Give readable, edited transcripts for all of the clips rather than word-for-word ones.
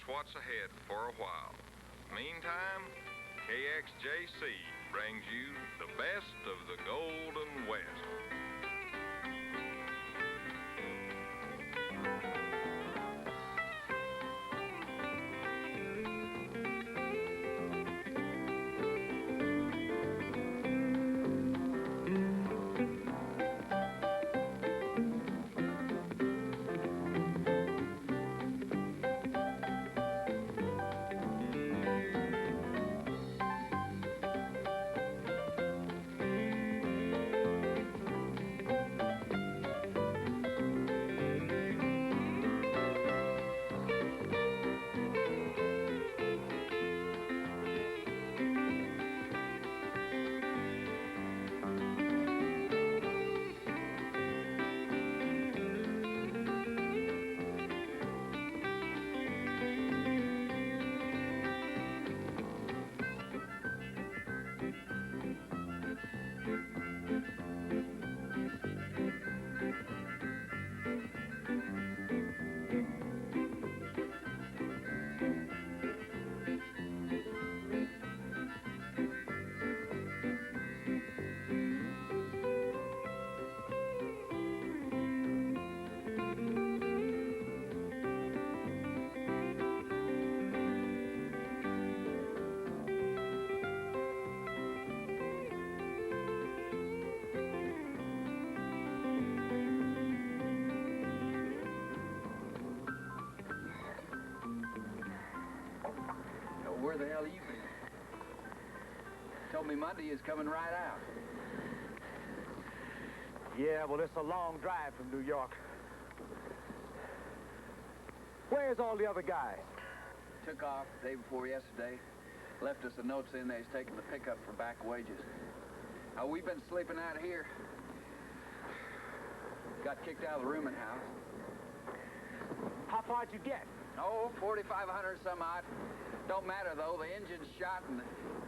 what's ahead for a while. Meantime, KXJC brings you the best of the Golden West. Where the hell you been? Told me Monday is coming right out. Yeah, well, it's a long drive from New York. Where's all the other guys? Took off the day before yesterday. Left us a note saying they was taking the pickup for back wages. We've been sleeping out here. Got kicked out of the rooming house. How far'd you get? Oh, 4,500 some odd. Don't matter, though. The engine's shot and the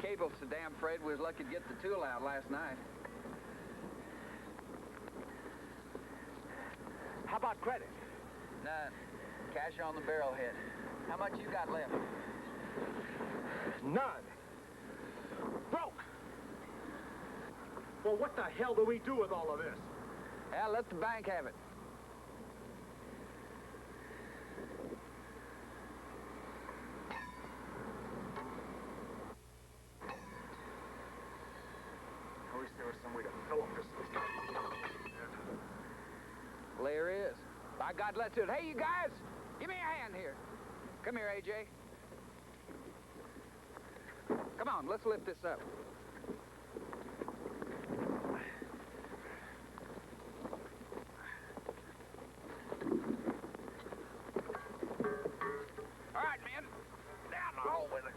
cable's so damn frayed we was lucky to get the tool out last night. How about credit? None. Cash on the barrelhead. How much you got left? None. Broke. Well, what the hell do we do with all of this? Well, let the bank have it. I wish there was some way to fill up this stuff. Well, there is. By God, let's do it. Hey, you guys, give me a hand here. Come here, AJ. Come on, let's lift this up. All right, men. Down the hole with it.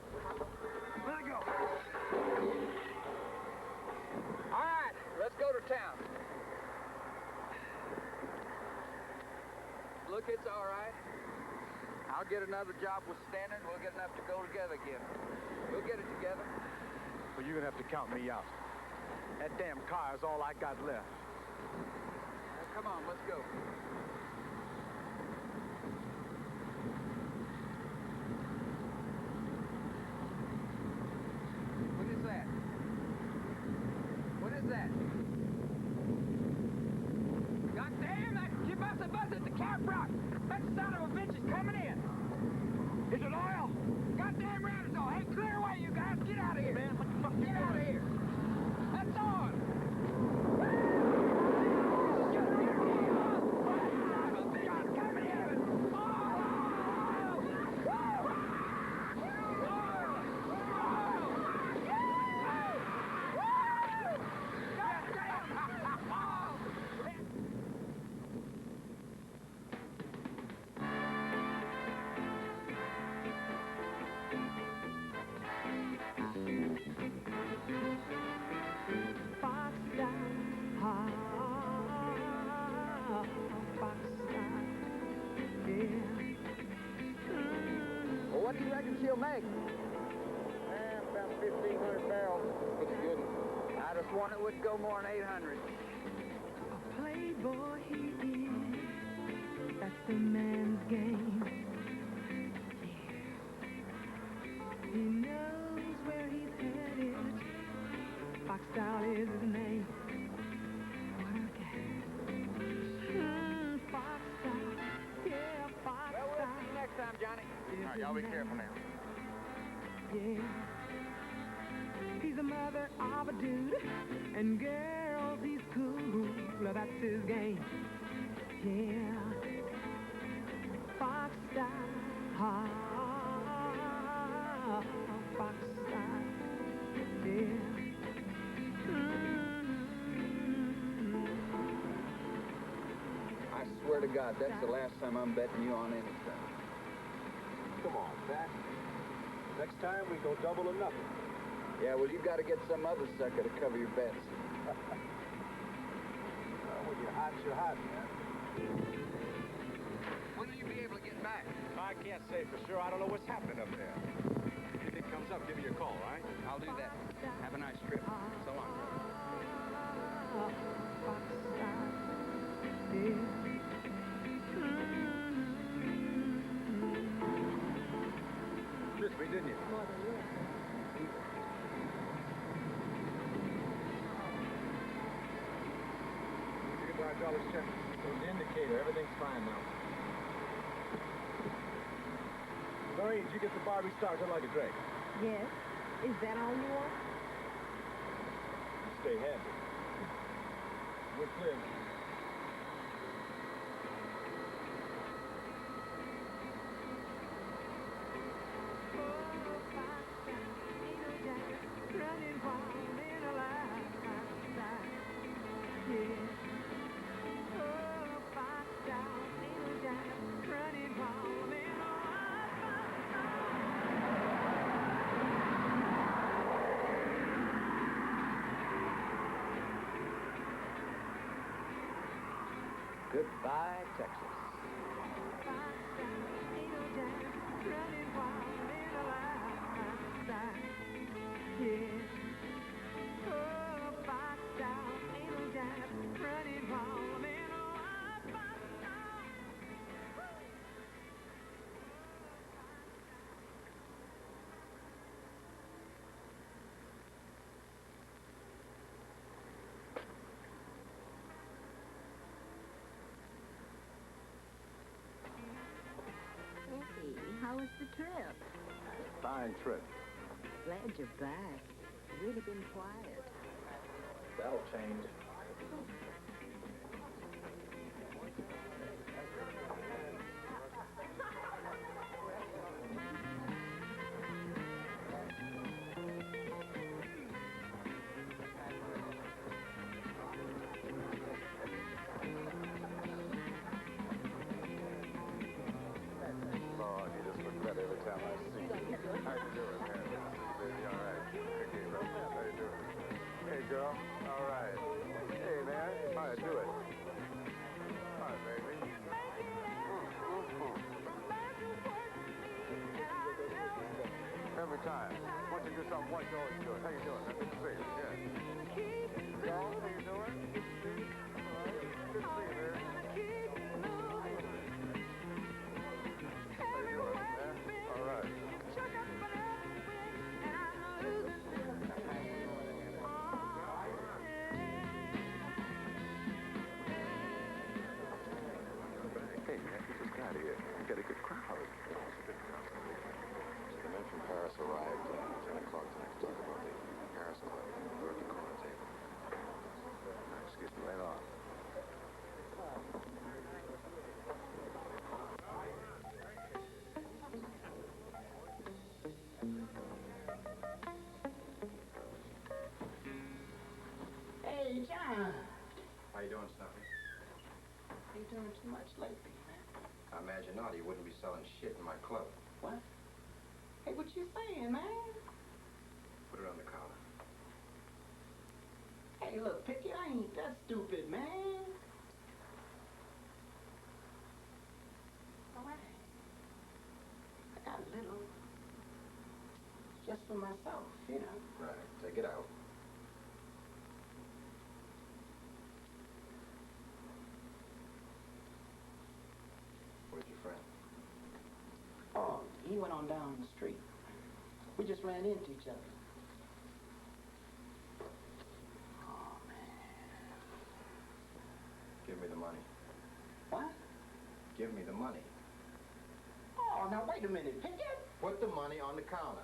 Let it go. All right, let's go to town. Look, it's all right. I'll get another job with Stanton. We'll get enough to go together again. We'll get it together. Well, you're gonna have to count me out. That damn car is all I got left. Now, come on, let's go. What is that? What is that? God damn, you must have buzzed the cap rock. That son of a bitch is coming in. Is it oil? Goddamn right it's on. Hey, clear away, you guys. Get out of here. Man, what the fuck Get out of here. That's on. Coming in. Well, what do you reckon she'll make? About 1,500 barrels. Looks good. I just want it would go more than 800. A playboy he is, that's the man's game. Yeah. Johnny? All right, y'all be careful now. Yeah. He's a mother of a dude, and girls, he's cool. That's his game. Yeah. Fox style. Fox style. Yeah. I swear to God, that's the last time I'm betting you on anything. Come on, Pat. Next time we go double or nothing. Yeah, well, you got to get some other sucker to cover your bets. When you're hot, man. When will you be able to get back? I can't say for sure. I don't know what's happening up there. If anything comes up, give me a call, all right? I'll do that. Have a nice trip. So long. Fox style. Yeah. Kissed me, didn't you? $5 check. There's the indicator. Everything's fine now. Lorraine, did you get the Barbie started like a Drake? Yes. Is that all you want? Stay handy. We're clear. Running wild in a life. Yeah. Goodbye, Texas. Hey, how was the trip? Fine trip. Glad you're back. Really been quiet. That'll change. Every time I see you. How you doing, man? Baby, all right. Hey, bro. How you doing? Hey, girl. All right. Hey, man. How you doing? Hi, baby. Every time. Once you do something once, you always do it. How you doing? Good to see you. Yeah. Girl, how you doing? Good to see you. All right. Good to see you, man. How you doing, man? All right. Hey, man, we just got here. We got a good crowd. The men from Paris arrived at 10 o'clock tonight to talk about the Paris Club. We're at the corner table. Excuse me, right on. Hey, John. How you doing, Snuffy? You doing too much lately, man. I imagine not. You wouldn't be selling shit in my club. What? Hey, what you saying, man? Put it on the counter. Hey, look, Picky, I ain't that stupid, man. All right. I got a little. Just for myself, you know. Right. Take it out. Where's your friend? Oh, he went on down the street. We just ran into each other. Oh, man. Give me the money. What? Give me the money. Oh, Oh, now wait a minute. Pick it. Put the money on the counter.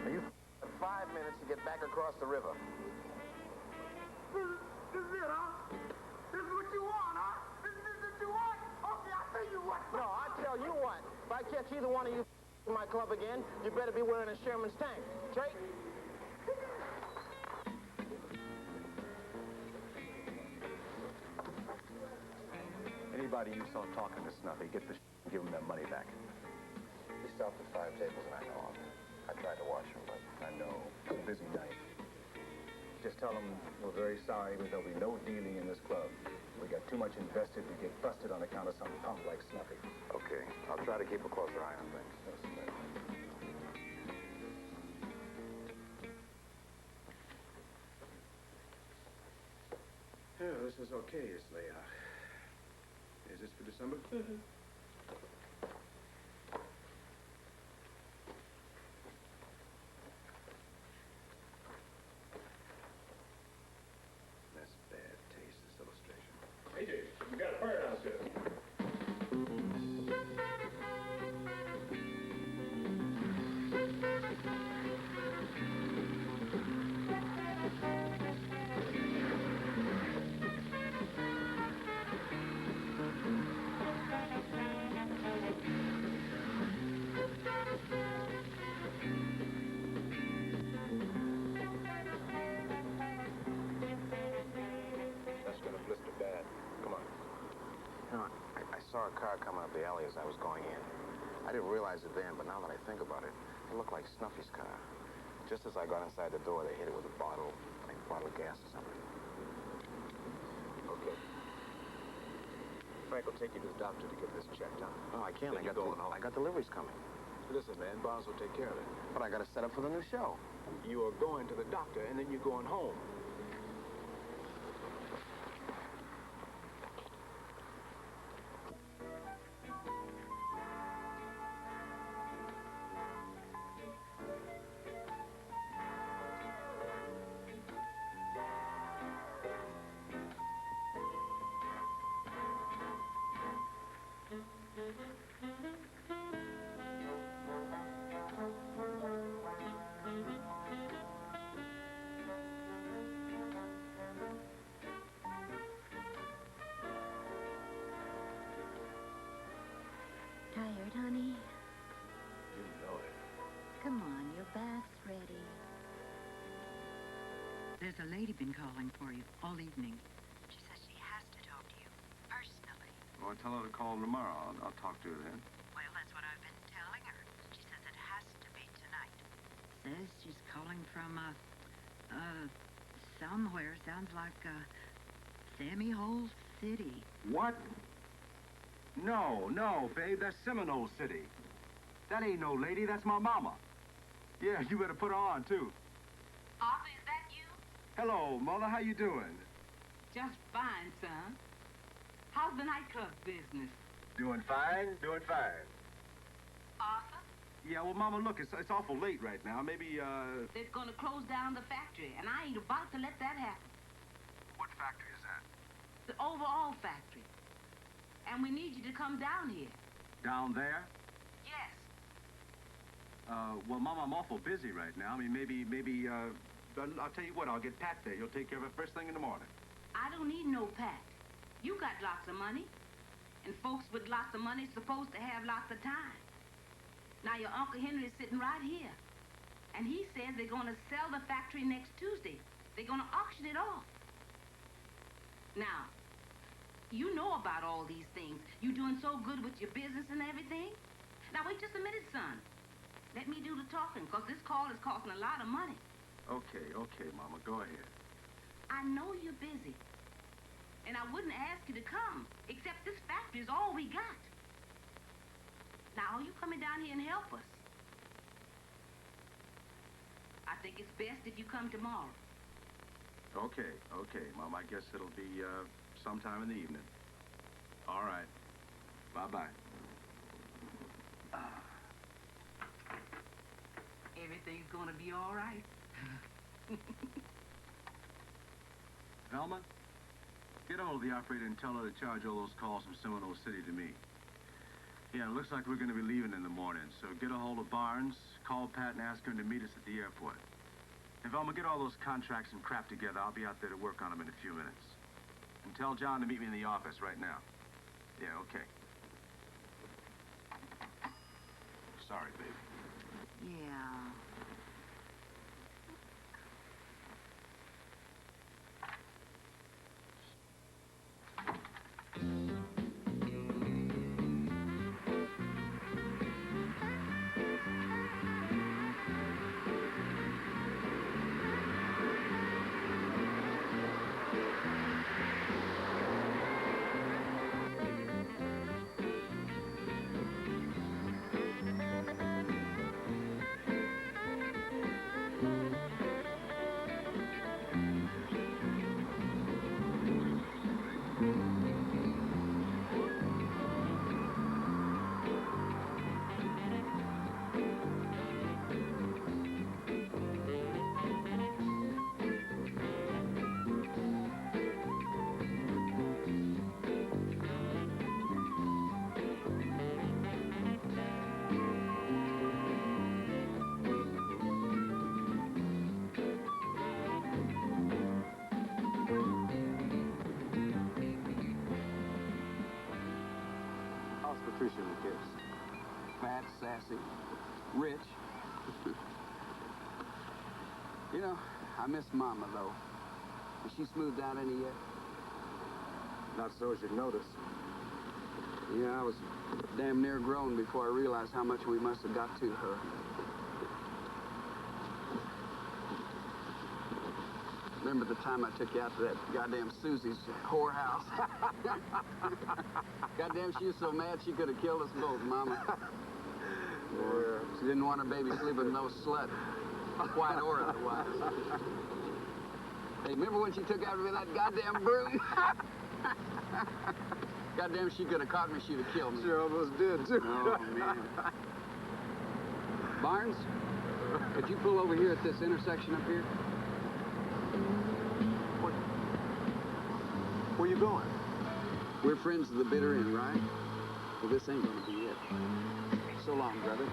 You 5 minutes to get back across the river. This is it, huh? This is what you want, huh? This is what you want? Okay, I'll tell you what. No, I tell you what. If I catch either one of you in my club again, you better be wearing a Sherman's tank. Straight? Anybody you saw talking to Snuffy, get the and give him that money back. He stopped at 5 tables and I know him. I tried to watch him, but I know. It's a busy night. Just tell him we're very sorry, but there'll be no dealing in this club. We got too much invested to get busted on account of some punk like Snuffy. okay. I'll try to keep a closer eye on things. Yeah, this is okay, this layout. Is this for December? Mm-hmm. That's bad taste, this illustration. AJ, we got a fire downstairs. That's gonna blister bad. Come on. You know, I saw a car coming up the alley as I was going in. I didn't realize it then, but now that I think about it, it looked like Snuffy's car. Just as I got inside the door, they hit it with a bottle, like a bottle of gas or something. Okay. Frank will take you to the doctor to get this checked out. Oh, I can't. Then you're going home. I got deliveries coming. Listen, man, Bonds will take care of it. But I got to set up for the new show. You are going to the doctor, and then you're going home. Tired, honey? You know it. Come on, your bath's ready. There's a lady been calling for you all evening. She says she has to talk to you personally. Well, tell her to call tomorrow. I'll talk to her then. Well, that's what I've been telling her. She says it has to be tonight. Says she's calling from, somewhere. Sounds like, Sammy Hole City. What? No, babe. That's Seminole City. That ain't no lady. That's my mama. Yeah, you better put her on, too. Arthur, is that you? Hello, Mother. How you doing? Just fine, son. How's the nightclub business? Doing fine. Doing fine. Arthur, Yeah, well, Mama, look, it's awful late right now. Maybe, they're gonna close down the factory, and I ain't about to let that happen. What factory is that? overall factory. And we need you to come down here. Down there? Yes. Well, Mom, I'm awful busy right now. I mean, maybe, I'll tell you what, I'll get Pat there. He'll take care of it first thing in the morning. I don't need no Pat. You got lots of money. And folks with lots of money supposed to have lots of time. Now, your Uncle Henry is sitting right here. And he says they're going to sell the factory next Tuesday. They're going to auction it off. Now, you know about all these things. You doing so good with your business and everything. Now, wait just a minute, son. Let me do the talking, because this call is costing a lot of money. Okay, Mama, go ahead. I know you're busy. And I wouldn't ask you to come, except this factory is all we got. Now, are you coming down here and help us? I think it's best if you come tomorrow. Okay, Mom, I guess it'll be, sometime in the evening. All right. Bye-bye. Everything's gonna be all right. Velma, get a hold of the operator and tell her to charge all those calls from Seminole City to me. Yeah, it looks like we're gonna be leaving in the morning, so get a hold of Barnes, call Pat and ask him to meet us at the airport. And Velma, get all those contracts and crap together. I'll be out there to work on them in a few minutes. And tell John to meet me in the office right now. Yeah, okay. Sorry, baby. Yeah. Patricia the kids. Fat, sassy, rich. You know, I miss Mama, though. Has she smoothed out any yet? Not so as you'd notice. Yeah, I was damn near grown before I realized how much we must have got to her. Remember the time I took you out to that goddamn Susie's whorehouse? Goddamn, she was so mad she could have killed us both, Mama. Yeah. She didn't want her baby sleeping with no slut, white or otherwise. Hey, remember when she took after me with that goddamn broom? Goddamn, she could have caught me, she'd have killed me. She almost did, too. Oh, man. Barnes, could you pull over here at this intersection up here? Where you going? We're friends of the bitter end, right? Well, this ain't gonna be it. So long, brother.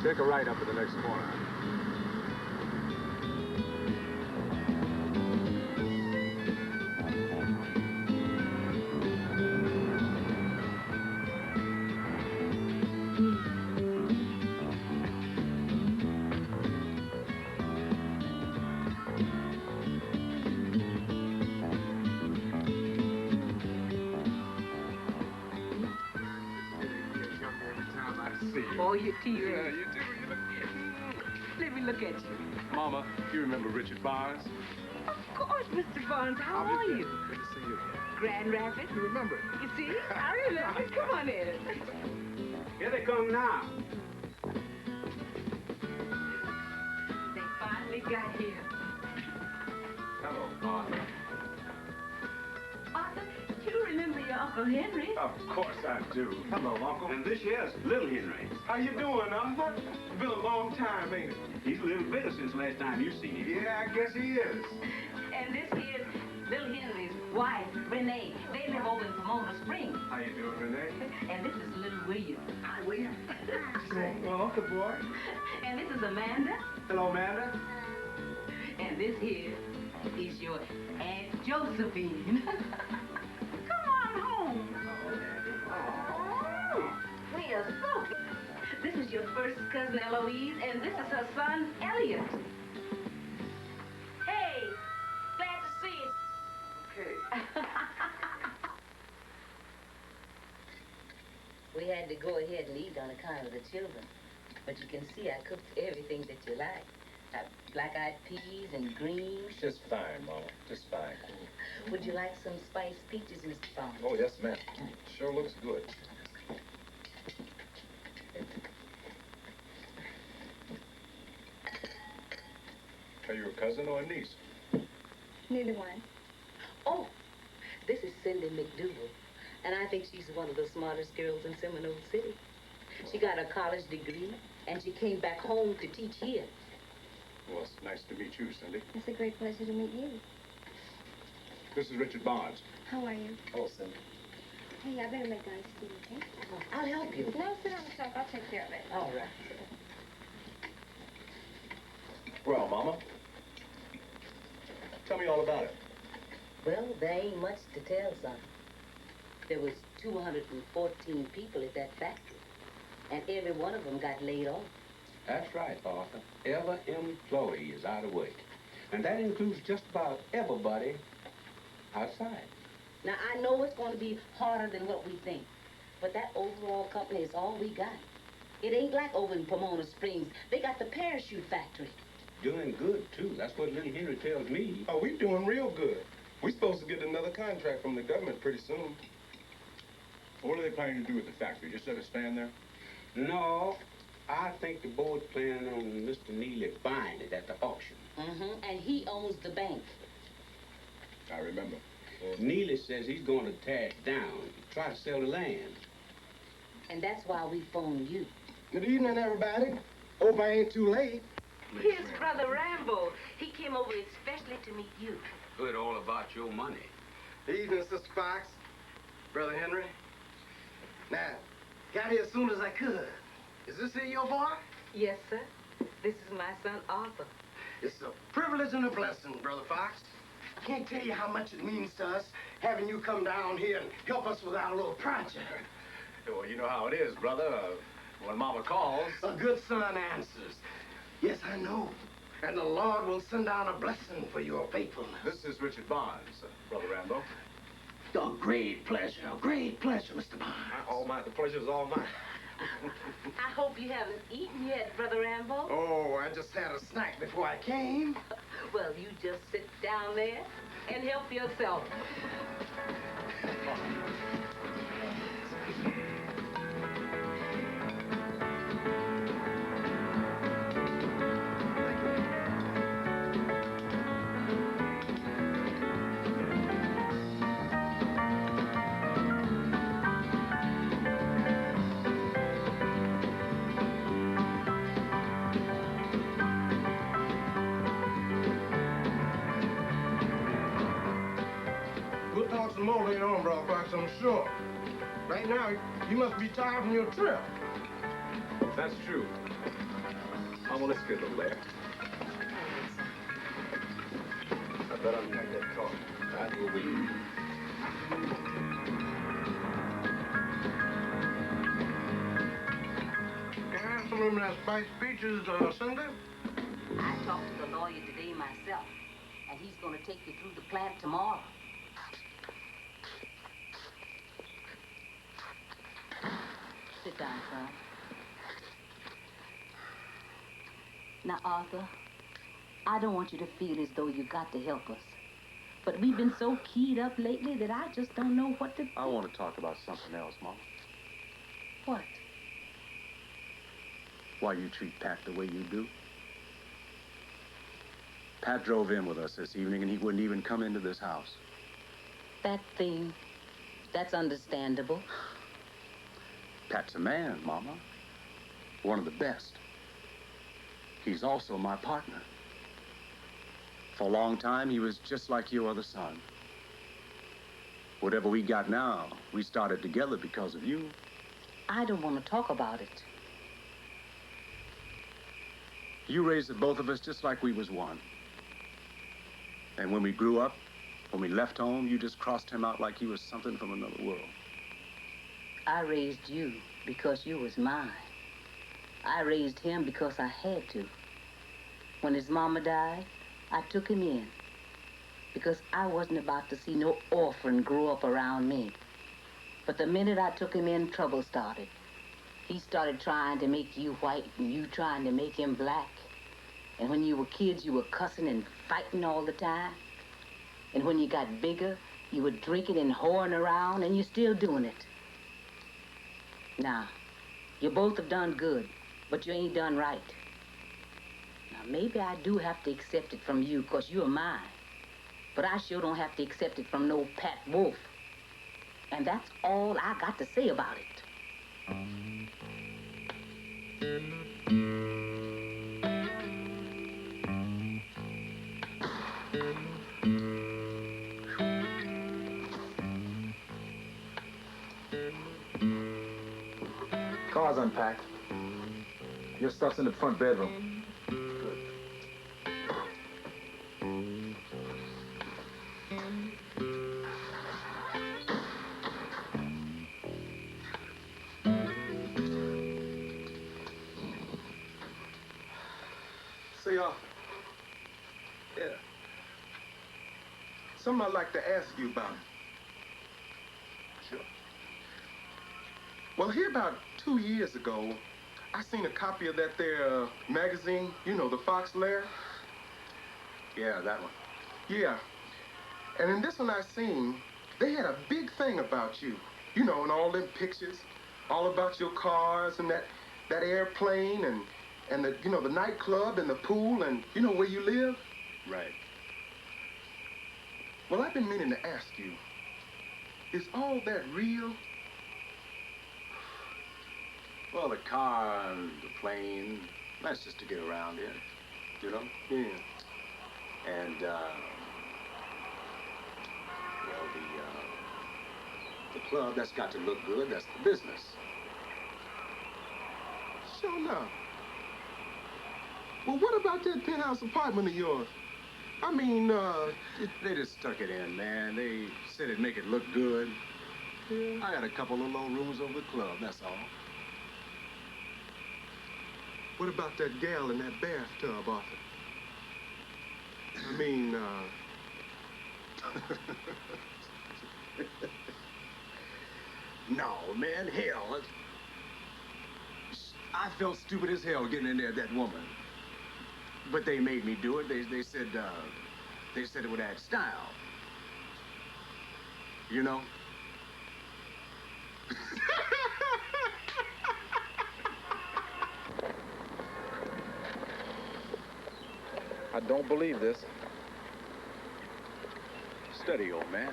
Take a right up at the next corner. Oh, you tease me. Yeah, you do. You look... Let me look at you. Mama, you remember Richard Barnes? Of course, Mr. Barnes. How are you? Good to see you again. Grand Rapids. You remember it? You see? I remember. Come on in. Here they come now. They finally got here. Hello, Arthur. Arthur, you remember your Uncle Henry? Of course I do. Hello, Uncle. And this here's Little Henry. How you doing, Arthur? It's been a long time, ain't it? He's a little better since last time you seen him. Yeah, I guess he is. And this here's Little Henry's wife, Renee. They live over in Pomona Springs. How you doing, Renee? And this is Little William. Hi, William. Well, Uncle boy. And this is Amanda. Hello, Amanda. And this here is your Aunt Josephine. Come on home. Oh, we are so good. This is your first cousin Eloise, and this is her son Elliot. Hey, glad to see you. Okay. We had to go ahead and eat on account of the children. But you can see I cooked everything that you like. Black-eyed peas and greens. Just fine, Mama. Just fine. Would you like some spiced peaches, Mr. Farmer? Oh, yes, ma'am. Sure looks good. Are you a cousin or a niece? Neither one. Oh, this is Cindy McDougal. And I think she's one of the smartest girls in Seminole City. She got a college degree, and she came back home to teach here. Well, it's nice to meet you, Cindy. It's a great pleasure to meet you. This is Richard Barnes. How are you? Hello, Cindy. Hey, I better make ice tea, okay? I'll help you. No, sit on the shelf. I'll take care of it. All right. Well, Mama, tell me all about it. Well, there ain't much to tell, son. There was 214 people at that factory, and every one of them got laid off. That's right, Arthur. Every employee is out of work. And that includes just about everybody outside. Now, I know it's going to be harder than what we think, but that overall company is all we got. It ain't like over in Pomona Springs. They got the parachute factory. Doing good, too. That's what Little Henry tells me. Oh, we're doing real good. We're supposed to get another contract from the government pretty soon. What are they planning to do with the factory? Just let it stand there? No, I think the board's planning on Mr. Neely buying it at the auction. Mm-hmm, and he owns the bank. I remember. Neely says he's going to tear it down, try to sell the land. And that's why we phoned you. Good evening, everybody. Hope I ain't too late. Here's Brother Rambo. He came over especially to meet you. Heard all about your money. Evening, Sister Fox. Brother Henry. Now, got here as soon as I could. Is this here your boy? Yes, sir. This is my son, Arthur. It's a privilege and a blessing, Brother Fox. I can't tell you how much it means to us having you come down here and help us with our little project. Well, you know how it is, brother. When Mama calls... A good son answers. Yes, I know. And the Lord will send down a blessing for your faithfulness. This is Richard Barnes, Brother Rambo. A great pleasure, Mr. Barnes. All mine. The pleasure's all mine. I hope you haven't eaten yet, Brother Rambo. Oh, I just had a snack before I came. Well, you just sit down there and help yourself. We'll talk some more later on, Brother Fox, I'm sure. Right now, you must be tired from your trip. That's true. Mama, let's get a little there. I bet I'll drink that coffee. I will wait. Can I have some of that spiced peaches, Cindy? I talked to the lawyer today myself, and he's going to take you through the plant tomorrow. Sit down, son. Now, Arthur, I don't want you to feel as though you got to help us. But we've been so keyed up lately that I just don't know what to... I want to talk about something else, Mama. What? Why you treat Pat the way you do. Pat drove in with us this evening, and he wouldn't even come into this house. That thing, that's understandable. Pat's a man, Mama. One of the best. He's also my partner. For a long time, he was just like your other son. Whatever we got now, we started together because of you. I don't want to talk about it. You raised the both of us just like we was one. And when we grew up, when we left home, you just crossed him out like he was something from another world. I raised you because you was mine. I raised him because I had to. When his mama died, I took him in because I wasn't about to see no orphan grow up around me. But the minute I took him in, trouble started. He started trying to make you white and you trying to make him black. And when you were kids, you were cussing and fighting all the time. And when you got bigger, you were drinking and whoring around, and you're still doing it. Now, you both have done good, but you ain't done right. Now, maybe I do have to accept it from you, because you're mine. But I sure don't have to accept it from no Pat Wolf. And that's all I got to say about it. Car's unpacked. Your stuff's in the front bedroom. Good. See, yeah. Something I'd like to ask you about. Sure. Well, here about 2 years ago, I seen a copy of that there magazine, you know, the Fox Lair. Yeah, that one. Yeah. And in this one I seen, they had a big thing about you. You know, and all them pictures, all about your cars and that airplane and the, you know, the nightclub and the pool and, you know, where you live. Right. Well, I've been meaning to ask you, is all that real? Well, the car and the plane, that's just to get around in, you know? Yeah. And, well, the club, that's got to look good. That's the business. Sure enough. Well, what about that penthouse apartment of yours? I mean, They just stuck it in, man. They said it'd make it look good. Yeah. I got a couple of little rooms over the club, that's all. What about that gal in that bathtub, Arthur? I mean, No, man, hell. I felt stupid as hell getting in there with that woman. But they made me do it. They said it would add style. You know? I don't believe this. Steady, old man.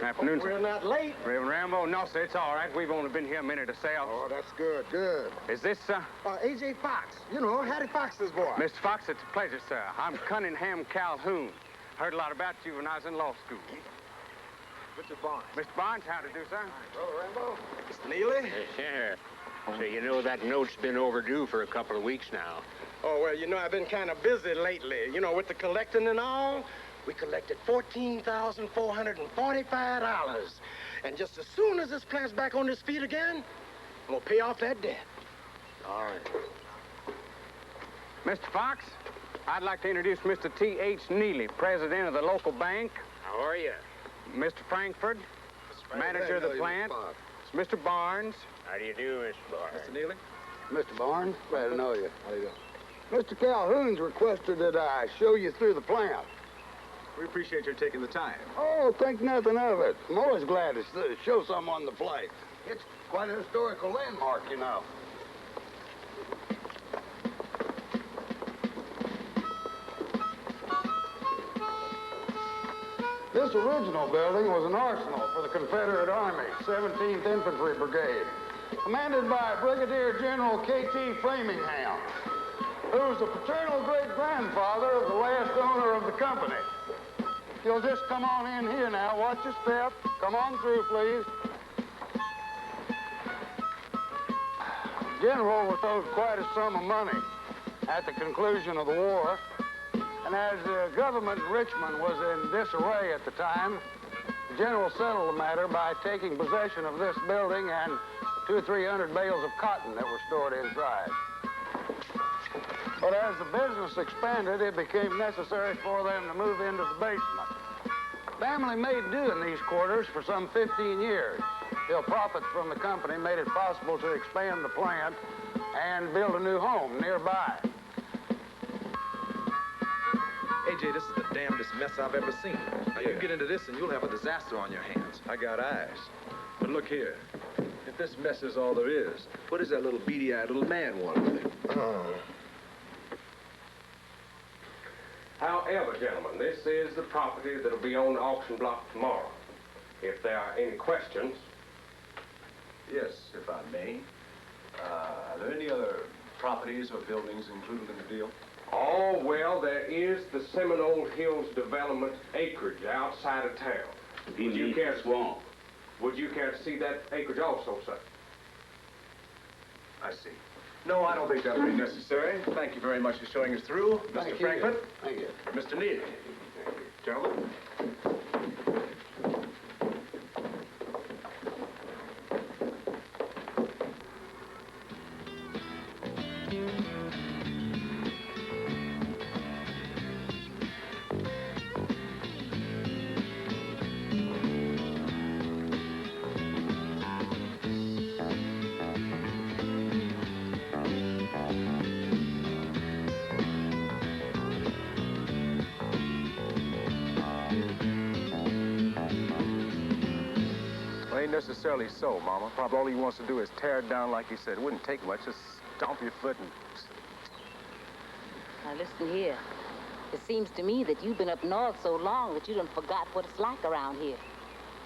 Afternoon, sir. we're not late. Reverend Rambo? No, sir, it's all right. We've only been here a minute or so. Oh, that's good, good. Is this, A.J. Fox, you know, Hattie Fox's boy. Mr. Fox? It's a pleasure, sir. I'm Cunningham Calhoun. Heard a lot about you when I was in law school. Mr. Barnes. Mr. Barnes, how to do, sir? Brother Rambo. Mr. Neely. Sure. So you know that note's been overdue for a couple of weeks now. Oh, well, you know, I've been kind of busy lately, you know, with the collecting and all. We collected $14,445. And just as soon as this plant's back on its feet again, I'm gonna pay off that debt. All right. Mr. Fox, I'd like to introduce Mr. T.H. Neely, president of the local bank. How are you? Mr. Frankfurt, manager of the plant. Mr. Barnes. How do you do, Mr. Barnes? Mr. Neely. Mr. Barnes, glad to know you. How do you do? Mr. Calhoun's requested that I show you through the plant. We appreciate your taking the time. Oh, think nothing of it. I'm always glad to show someone the place. It's quite a historical landmark, you know. This original building was an arsenal for the Confederate Army, 17th Infantry Brigade, commanded by Brigadier General K.T. Framingham, who was the paternal great-grandfather of the last owner of the company. You'll just come on in here now. Watch your step. Come on through, please. General was owed quite a sum of money at the conclusion of the war. And as the government in Richmond was in disarray at the time, the general settled the matter by taking possession of this building and 200 or 300 bales of cotton that were stored inside. But as the business expanded, it became necessary for them to move into the basement. Family made do in these quarters for some 15 years, till profits from the company made it possible to expand the plant and build a new home nearby. AJ, this is the damnedest mess I've ever seen. Now, you get into this and you'll have a disaster on your hands. I got eyes. But look here. If this mess is all there is, What does that little beady-eyed little man want with it? However, gentlemen, this is the property that'll be on the auction block tomorrow. If there are any questions... Yes, if I may. Are there any other properties or buildings included in the deal? Oh, well, there is the Seminole Hills development acreage outside of town. Would you care to see that acreage also, sir? I see. No, I don't think that'll be necessary. Thank you very much for showing us through, Mr. Franklin. Thank you. Mr. Neal. Gentlemen. ain't necessarily so, Mama. Probably all he wants to do is tear it down like you said. It wouldn't take much. Just stomp your foot and... Now, listen here. It seems to me that you've been up north so long that you done forgot what it's like around here.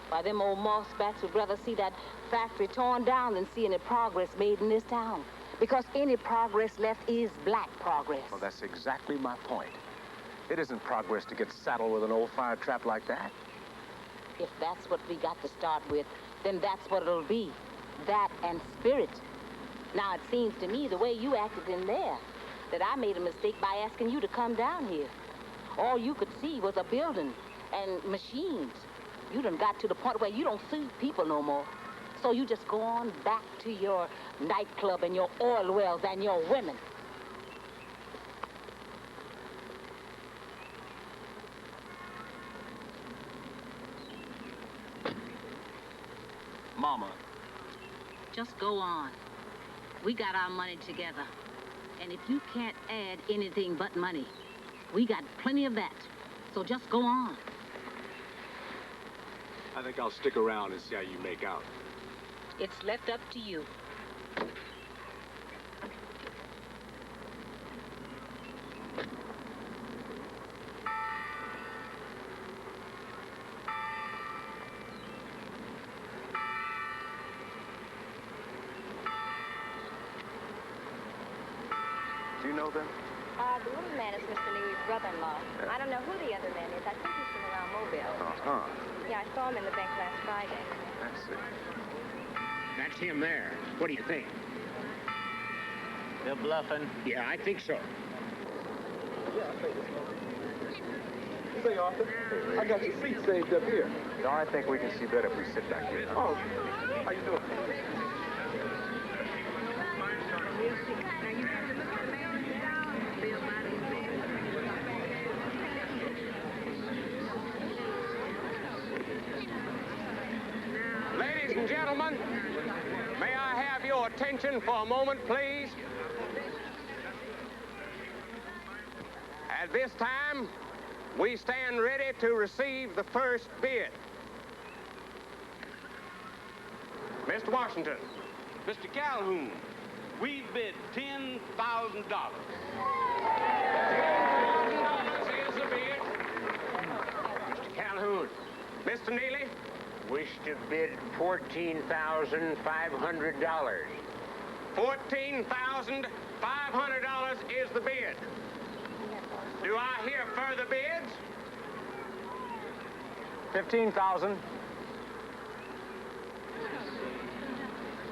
Why, them old mossbacks would rather see that factory torn down than see any progress made in this town. Because any progress left is black progress. Well, that's exactly my point. It isn't progress to get saddled with an old fire trap like that. If that's what we got to start with, then that's what it'll be. That and spirit. Now, it seems to me the way you acted in there, that I made a mistake by asking you to come down here. All you could see was a building and machines. You done got to the point where you don't see people no more. So you just go on back to your nightclub and your oil wells and your women. Mama. Just go on. We got our money together. And if you can't add anything but money, we got plenty of that. So just go on. I think I'll stick around and see how you make out. It's left up to you. Do you know them? The little man is Mr. Neely's brother-in-law. I don't know who the other man is. I think he's from around Mobile. Uh-huh. Yeah, I saw him in the bank last Friday. That's it. That's him there. What do you think? They're bluffing. Yeah, I think so. Yeah, I think so. Say, Arthur, I got your seat saved up here. No, I think we can see better if we sit back here. Oh, how you doing? Ladies and gentlemen, may I have your attention for a moment, please? At this time, we stand ready to receive the first bid. Mr. Washington. Mr. Calhoun, we bid $10,000. $10,000 is the bid. Mr. Calhoun. Mr. Neely. Wish to bid $14,500. $14,500 is the bid. Do I hear further bids? 15,000.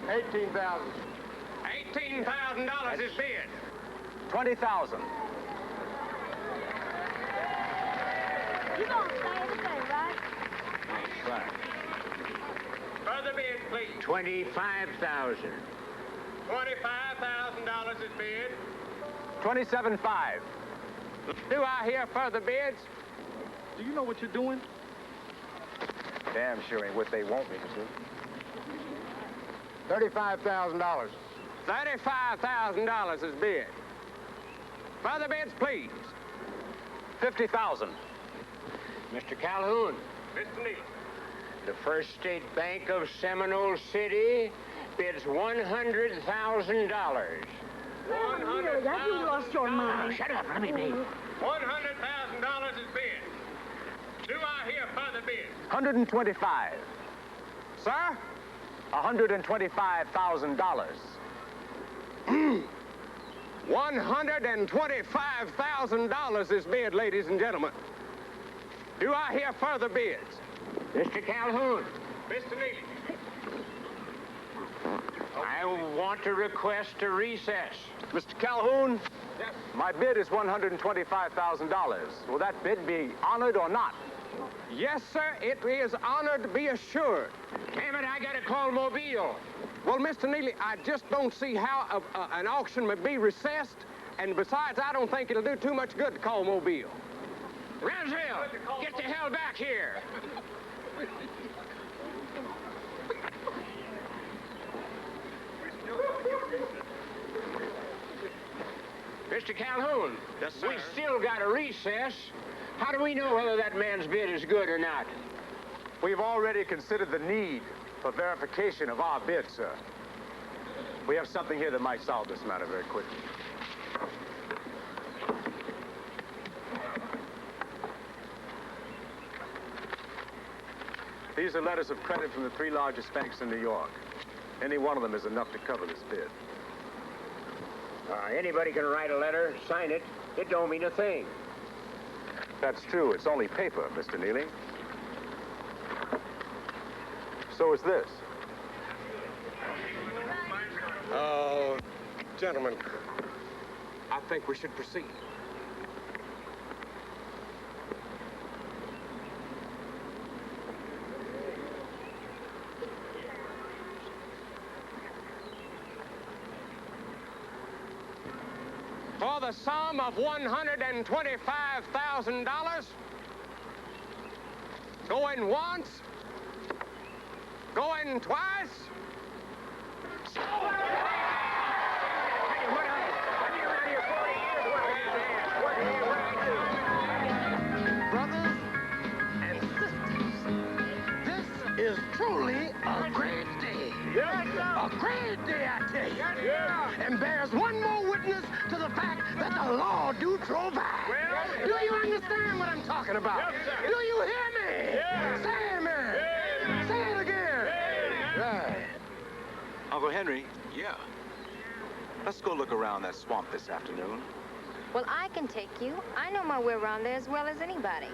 18,000. $18,000 is bid. 20,000. You gonna stay the same, right? That's right. Further bids, please. 25,000. $25,000 is bid. 27,500. Do I hear further bids? Do you know what you're doing? Damn sure ain't what they want me to do. $35,000. $35,000 is bid. Further bids, please. 50,000. Mr. Calhoun, Mr. Neely. the First State Bank of Seminole City bids $100,000. Really, have you lost your mind? Shut up, let me be. $100,000 is bid. Do I hear further bids? 125. Sir? $125,000. $125,000 is bid, ladies and gentlemen. Do I hear further bids? Mr. Calhoun, Mr. Neely. I want to request a recess. Mr. Calhoun, Yes. my bid is $125,000. Will that bid be honored or not? Yes, sir, it is honored, be assured. Damn it, I gotta call Mobile. Well, Mr. Neely, I just don't see how an auction may be recessed, and besides, I don't think it'll do too much good to call Mobile. Ramsdale, get the hell back here. Mr. Calhoun, Yes, sir. we still got a recess. How do we know whether that man's bid is good or not? We've already considered the need for verification of our bid, sir. We have something here that might solve this matter very quickly. These are letters of credit from the 3 largest banks in New York. Any one of them is enough to cover this bid. Anybody can write a letter, sign it. It don't mean a thing. That's true. It's only paper, Mr. Neely. So is this. Oh, gentlemen, I think we should proceed. For the sum of $125,000, going once, going twice. Brothers and sisters, this is truly a great day. Yes, sir. A great day, I tell you. Yes, sir. And bears one more witness to the fact that the law do provide. Well, do you understand what I'm talking about? Yes, sir. Do you hear me? Yes. Say amen. Amen. Say it again. Amen. Right. Uncle Henry, yeah. Let's go look around that swamp this afternoon. Well, I can take you. I know my way around there as well as anybody.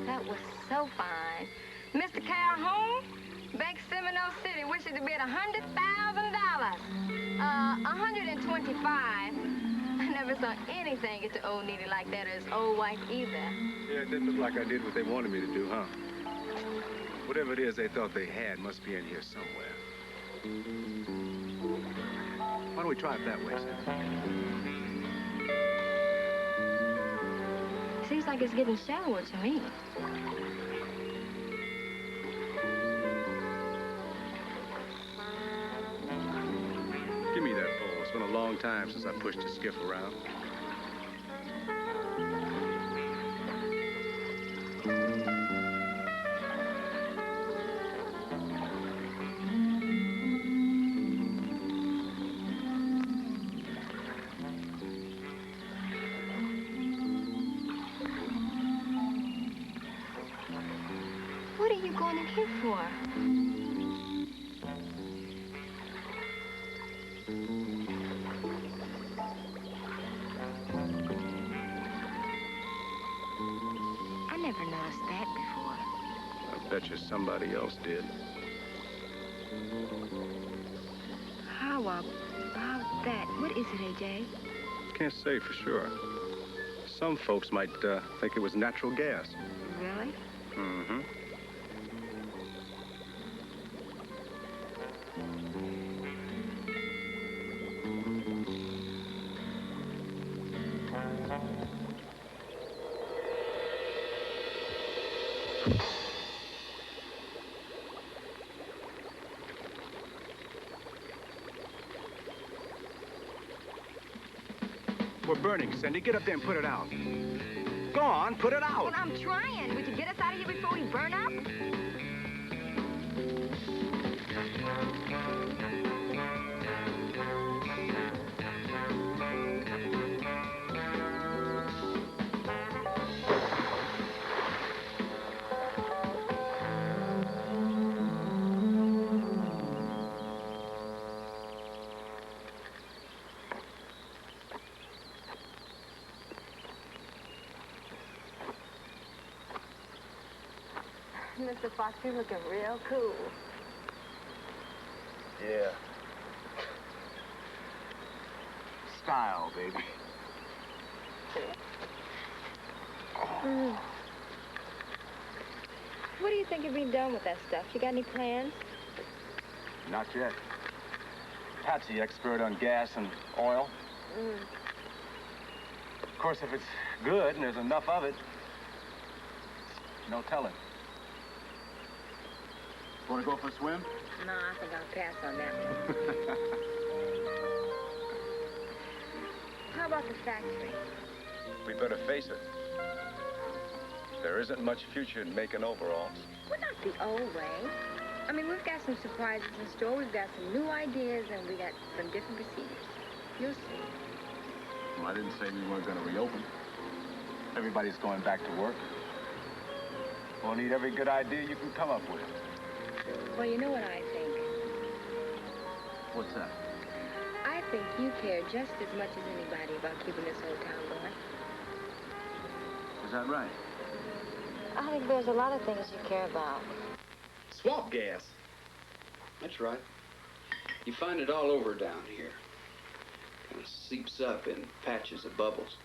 That was so fine. Mr. Calhoun, Bank Seminole City wishes to bid $100,000. 125. I never saw anything get to old Needy like that or his old wife either. Yeah, it didn't look like I did what they wanted me to do, huh? Whatever it is they thought they had must be in here somewhere. Why don't we try it that way, Sam? Seems like it's getting shallower to me. Give me that pole. It's been a long time since I pushed the skiff around. What are you going in here for? I never noticed that before. I bet you somebody else did. How about that? What is it, AJ? Can't say for sure. Some folks might think it was natural gas. Really? Mm-hmm. We're burning, Cindy. Get up there and put it out. Go on, put it out. Well, I'm trying. Would you get us out of here before we burn up? Mr. Fox, you're looking real cool. Yeah. Style, baby. What do you think of being done with that stuff? You got any plans? Not yet. Pat's the expert on gas and oil. Of course, if it's good and there's enough of it, no telling. Want to go for a swim? No, I think I'll pass on that one. How about the factory? We better face it. There isn't much future in making overalls. Well, not the old way. I mean, we've got some surprises in store. We've got some new ideas, and we got some different procedures. You'll see. Well, I didn't say we weren't going to reopen. Everybody's going back to work. We'll need every good idea you can come up with. Well, you know what I think? What's that? I think you care just as much as anybody about keeping this whole town going. Is that right? I think there's a lot of things you care about. Swamp gas. That's right. You find it all over down here. Kind of seeps up in patches of bubbles.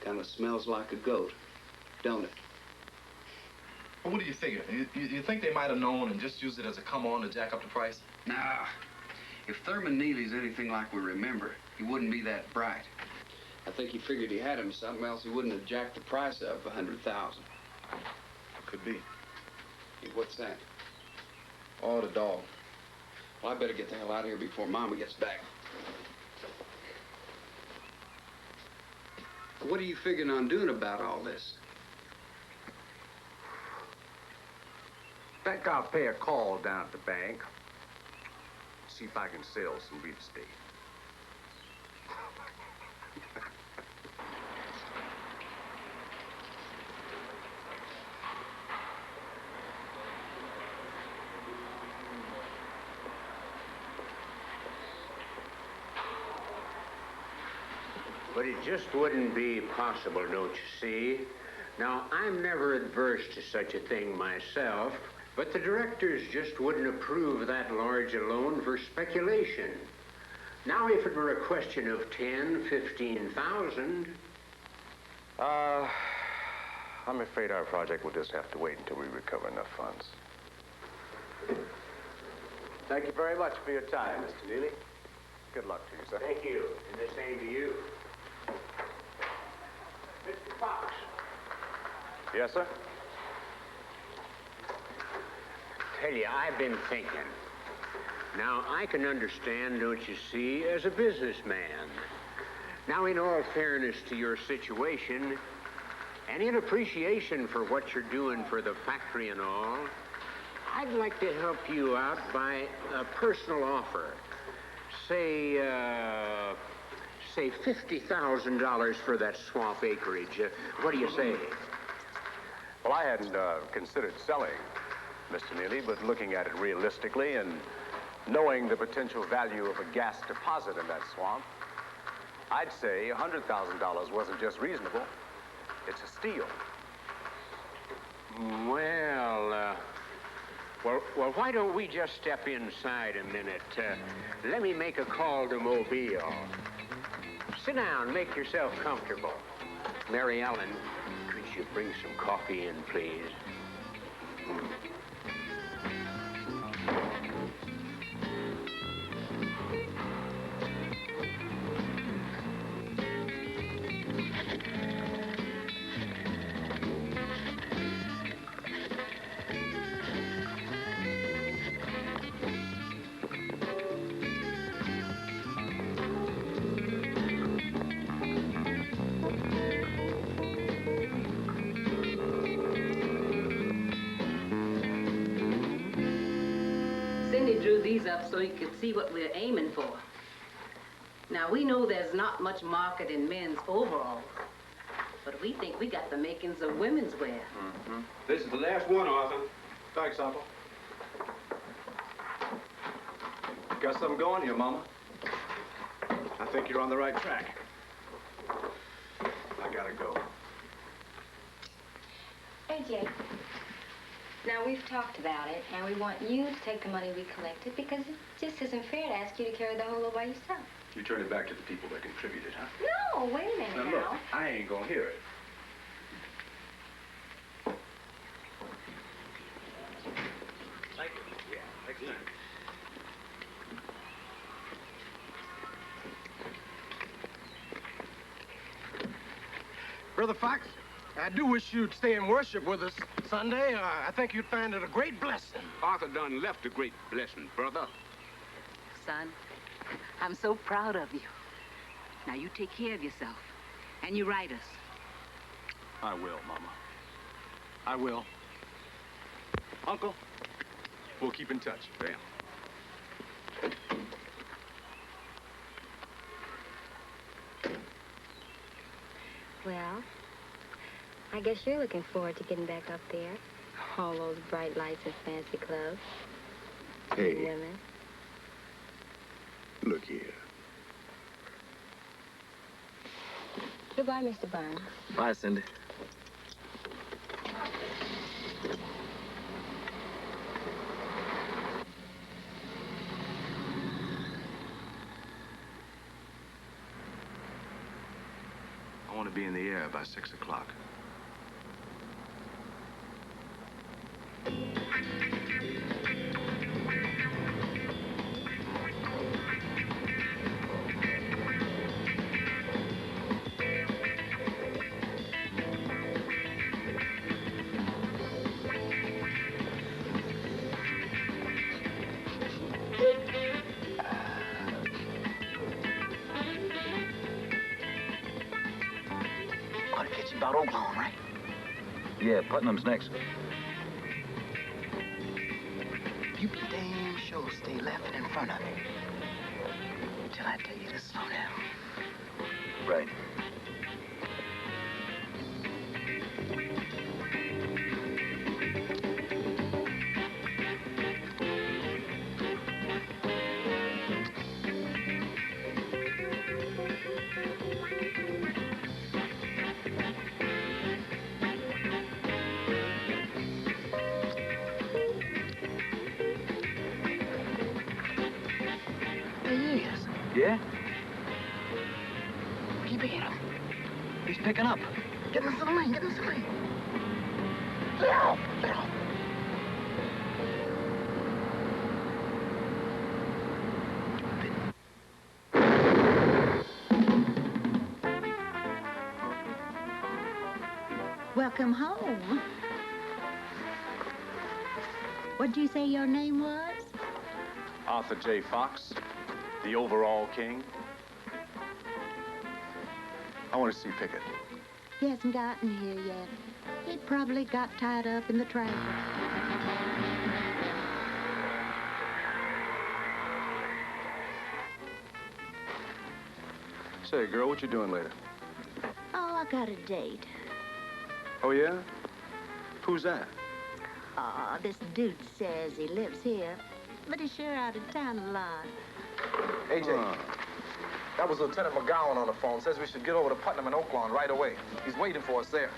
Kind of smells like a goat, don't it? Well, what do you figure? You think they might have known and just used it as a come-on to jack up the price? Nah. If Thurman Neely's anything like we remember, he wouldn't be that bright. I think he figured he had him something else he wouldn't have jacked the price up 100,000. Could be. Hey, what's that? Oh, the dog. Well, I better get the hell out of here before Mama gets back. What are you figuring on doing about all this? I think I'll pay a call down at the bank. See if I can sell some real estate. But it just wouldn't be possible, don't you see? Now, I'm never adverse to such a thing myself, but the directors just wouldn't approve of that large a loan for speculation. Now, if it were a question of 10, 15,000... I'm afraid our project will just have to wait until we recover enough funds. Thank you very much for your time, Mr. Neely. Good luck to you, sir. Thank you, and the same to you. Mr. Fox. Yes, sir? Tell you, I've been thinking. Now, I can understand, don't you see, as a businessman. Now, in all fairness to your situation, and in appreciation for what you're doing for the factory and all, I'd like to help you out by a personal offer. Say $50,000 for that swamp acreage. What do you say? Well, I hadn't considered selling, Mr. Neely, but looking at it realistically and knowing the potential value of a gas deposit in that swamp, I'd say $100,000 wasn't just reasonable. It's a steal. Well, why don't we just step inside a minute? Let me make a call to Mobile. Sit down, make yourself comfortable. Mary Ellen, could you bring some coffee in, please? Cindy drew these up so you could see what we're aiming for. Now, we know there's not much market in men's overalls, but we think we got the makings of women's wear. Mm-hmm. This is the last one, Arthur. Thanks, Uncle. Got something going here, Mama. I think you're on the right track. I gotta go. AJ, now we've talked about it, and we want you to take the money we collected because it just isn't fair to ask you to carry the whole load by yourself. You turn it back to the people that contributed, huh? No, wait a minute Now, now. look, I ain't gonna hear it. Thank you. Yeah, thank you. Brother Fox, I do wish you'd stay and worship with us Sunday. I think you'd find it a great blessing. Arthur done left a great blessing, brother. Son, I'm so proud of you. Now, you take care of yourself, and you write us. I will, Mama. I will. Uncle, we'll keep in touch. Yeah. Well, I guess you're looking forward to getting back up there. All those bright lights and fancy clubs. Hey. And women. Look here. Goodbye, Mr. Burns. Bye, Cindy. I want to be in the air by 6 o'clock. Ought to get you about Oklahoma, right? Yeah, Putnam's next. You be damn sure stay left in front of me. Till I tell you to slow down. Right. There he is. Yeah? Keep in him. He's picking up. Get into the lane, get into the lane. Get out, get out. Welcome home. What'd you say your name was? Arthur J. Fox, the overall king. I want to see Pickett. He hasn't gotten here yet. He probably got tied up in the traffic. Say, girl, what you doing later? Oh, I got a date. Oh, yeah? Who's that? Oh, this dude says he lives here, but he's sure out of town a lot. AJ, that was Lieutenant McGowan on the phone. Says we should get over to Putnam and Oaklawn right away. He's waiting for us there.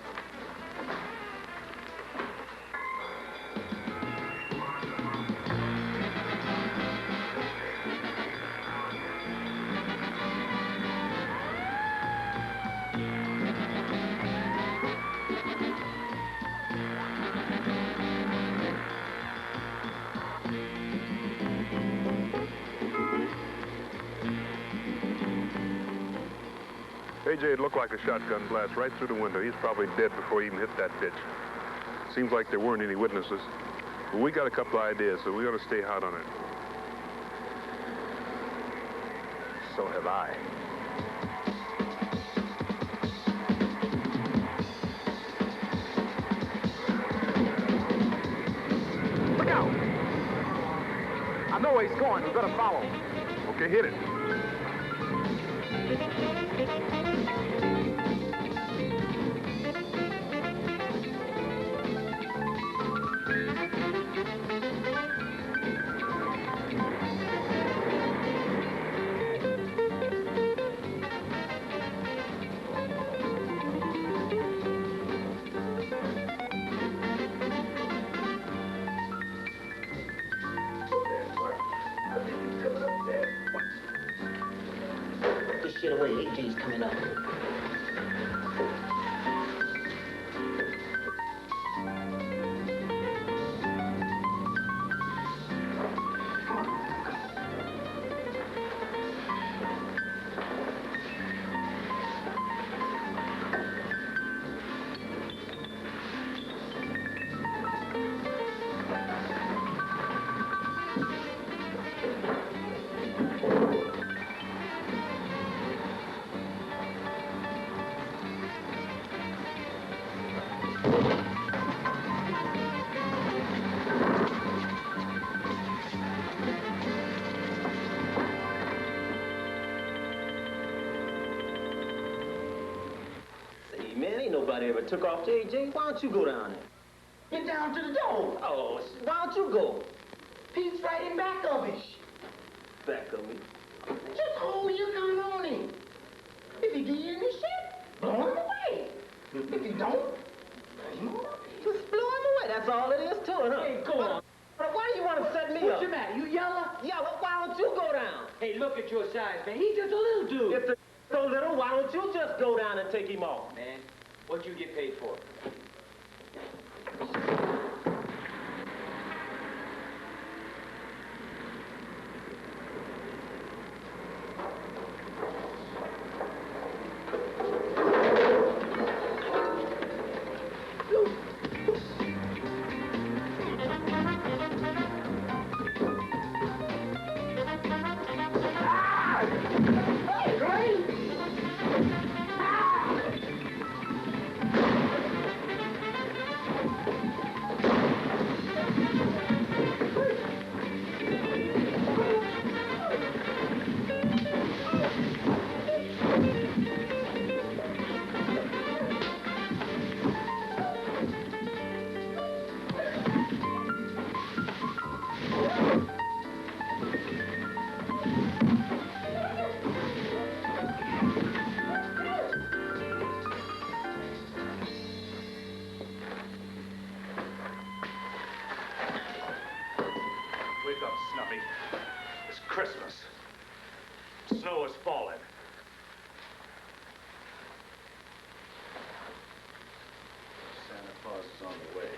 AJ, it looked like a shotgun blast right through the window. He's probably dead before he even hit that ditch. Seems like there weren't any witnesses. But we got a couple of ideas, so we ought to stay hot on it. So have I. Look out! I know where he's going. We better follow. Okay, hit it. This shit away. AJ's coming up. Man, ain't nobody ever took off to AJ. Why don't you go down there? Get down to the door. Oh, why don't you go? Pete's right in back of it. Back of me. Just hold your gun on him. If he give you any shit, blow him away. If he don't, let him away. Just blow him away. That's all it is to it, huh? Hey, go on. Why do you want to set me up? What's the matter? You yellow? Yeah, well, why don't you go down? Hey, look at your size, man. He's just a little dude. If the so little, why don't you just go down and take him off? Man, what you get paid for? Wake up, Snuffy. It's Christmas. Snow is falling. Santa Claus is on the way.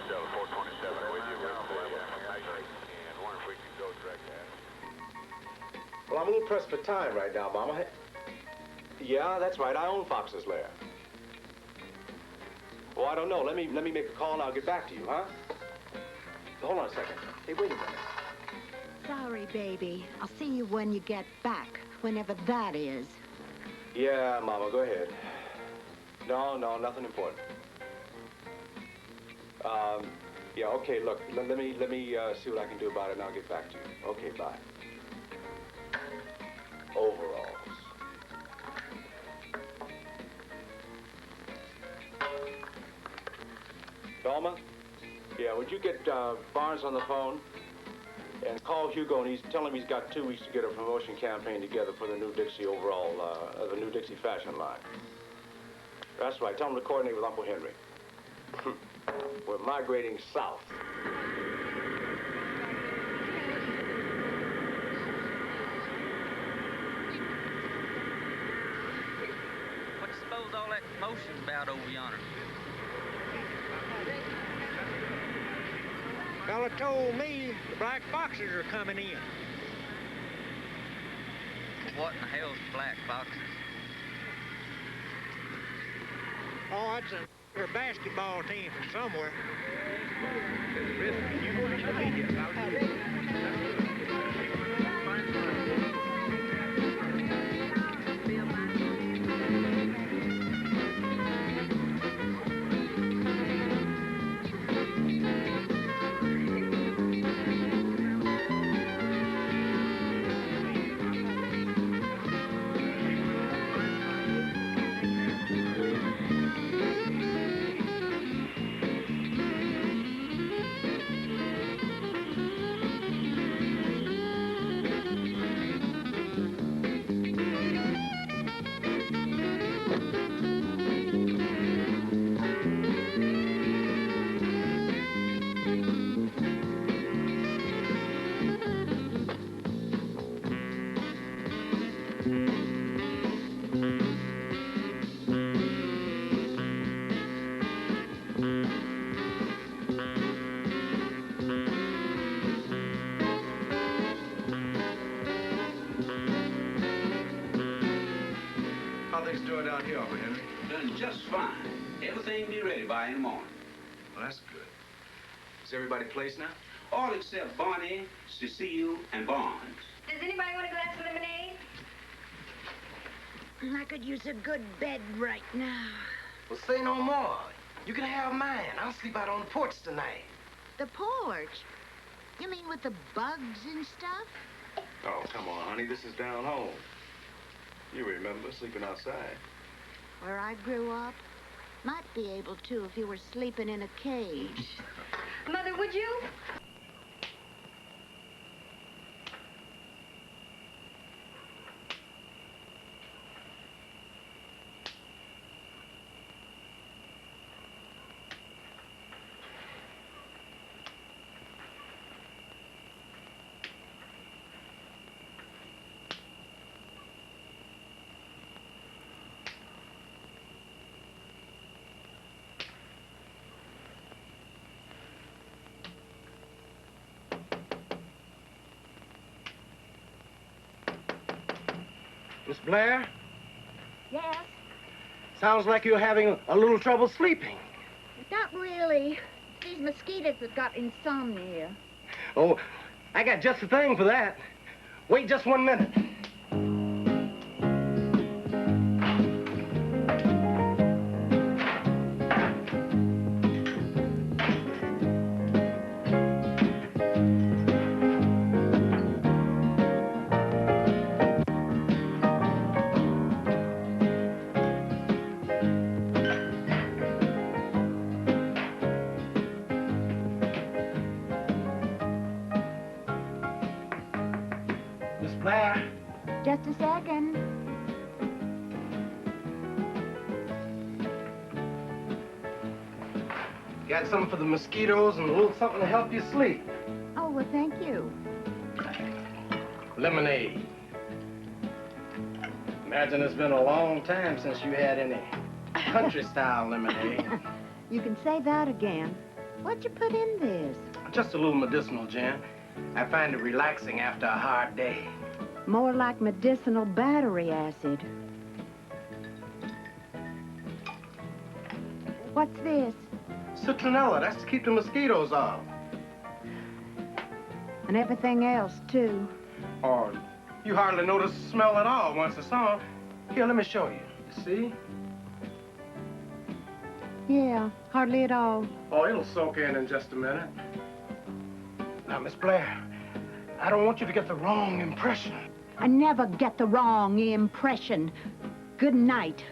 Delta 427, with you. And wonder if we can go direct at it. I'm a little pressed for time right now, Mama. Yeah, that's right. I own Fox's Lair. Oh, I don't know. Let me make a call and I'll get back to you, huh? Hold on a second. Hey, wait a minute. Sorry, baby. I'll see you when you get back, whenever that is. Yeah, Mama, go ahead. No, nothing important. Yeah, okay, look, let me see what I can do about it and I'll get back to you. Okay, bye. Overalls. Velma? Yeah, would you get Barnes on the phone and call Hugo and tell him he's got 2 weeks to get a promotion campaign together for the new Dixie overall, the new Dixie fashion line. That's right, tell him to coordinate with Uncle Henry. We're migrating south. What you suppose all that motion's about over yonder? Fella told me the black foxes are coming in. What in the hell's black foxes? Oh, that's a basketball team from somewhere. How things doing down here, Uncle Henry? Done just fine. Everything be ready by in the morning. Well, that's good. Is everybody placed now? All except Barney, Cecile, and Barnes. Does anybody want a glass of lemonade? I could use a good bed right now. Well, say no more. You can have mine. I'll sleep out on the porch tonight. The porch? You mean with the bugs and stuff? Oh, come on, honey. This is down home. You remember sleeping outside. Where I grew up? Might be able to if you were sleeping in a cage. Mother, would you? Miss Blair? Yes? Sounds like you're having a little trouble sleeping. Not really. These mosquitoes have got insomnia. Oh, I got just the thing for that. Wait just 1 minute. Just a second. Got something for the mosquitoes and a little something to help you sleep. Oh, well, thank you. Lemonade. Imagine it's been a long time since you had any country-style lemonade. You can say that again. What'd you put in this? Just a little medicinal gin. I find it relaxing after a hard day. More like medicinal battery acid. What's this? Citronella, that's to keep the mosquitoes off. And everything else, too. Or you hardly notice the smell at all once it's on. Here, let me show you. You see? Yeah, hardly at all. Oh, it'll soak in just a minute. Now, Miss Blair, I don't want you to get the wrong impression. I never get the wrong impression. Good night.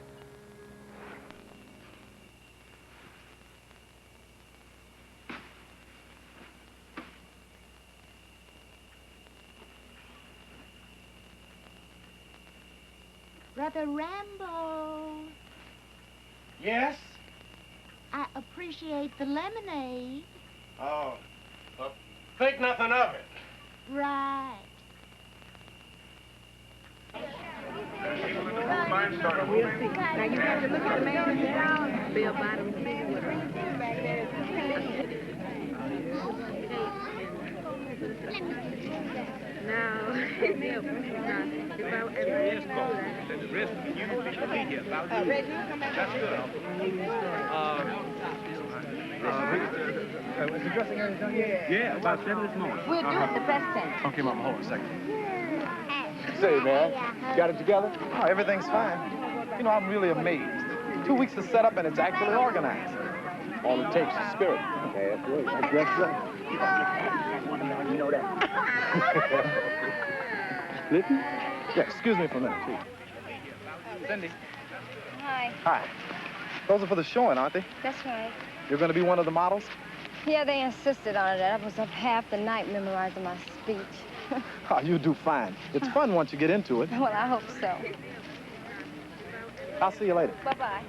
Brother Rambo. Yes? I appreciate the lemonade. Oh, well, think nothing of it. Right. Mine started moving. Now you have to look at the man in the dog. Bill Bottom. Now, Is the dressing area done yet? Yeah, about 7 this morning. We'll do it the press tent. Okay, Mama, hold on a second. Say, man, got it together? Oh, everything's fine. You know, I'm really amazed. 2 weeks to set up and it's actually organized. All it takes is spirit. Okay, that's right. I dress right. You know that. Splitting? Yeah, excuse me for a minute, please. Cindy. Hi. Hi. Those are for the showing, aren't they? That's right. You're going to be one of the models? Yeah, they insisted on it. I was up half the night memorizing my speech. Oh, you do fine. It's fun once you get into it. Well, I hope so. I'll see you later. Bye-bye.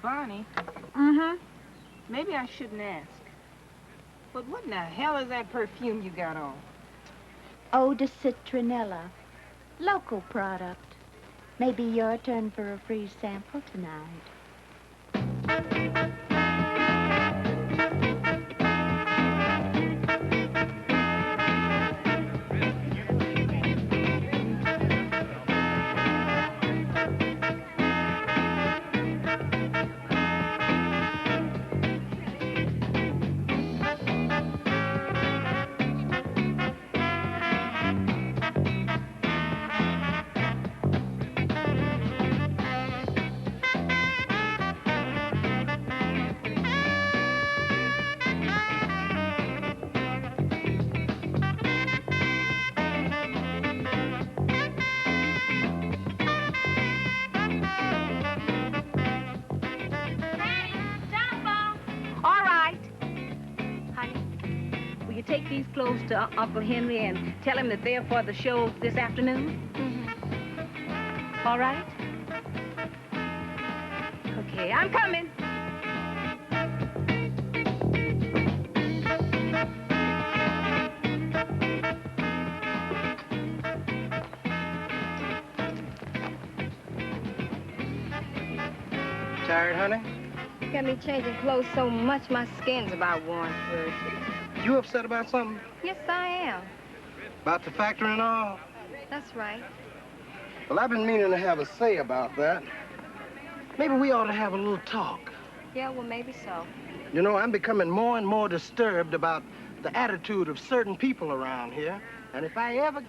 Barney, Mm-hmm. maybe I shouldn't ask. But what in the hell is that perfume you got on? Eau de citronella. Local product. Maybe your turn for a free sample tonight. Take these clothes to Uncle Henry and tell him that they're for the show this afternoon? Mm-hmm. All right? Okay, I'm coming. Tired, honey? Got me changing clothes so much my skin's about worn first. You upset about something? Yes, I am. About the factory and all? That's right. Well, I've been meaning to have a say about that. Maybe we ought to have a little talk. Yeah, well, maybe so. You know, I'm becoming more and more disturbed about the attitude of certain people around here. And if I ever...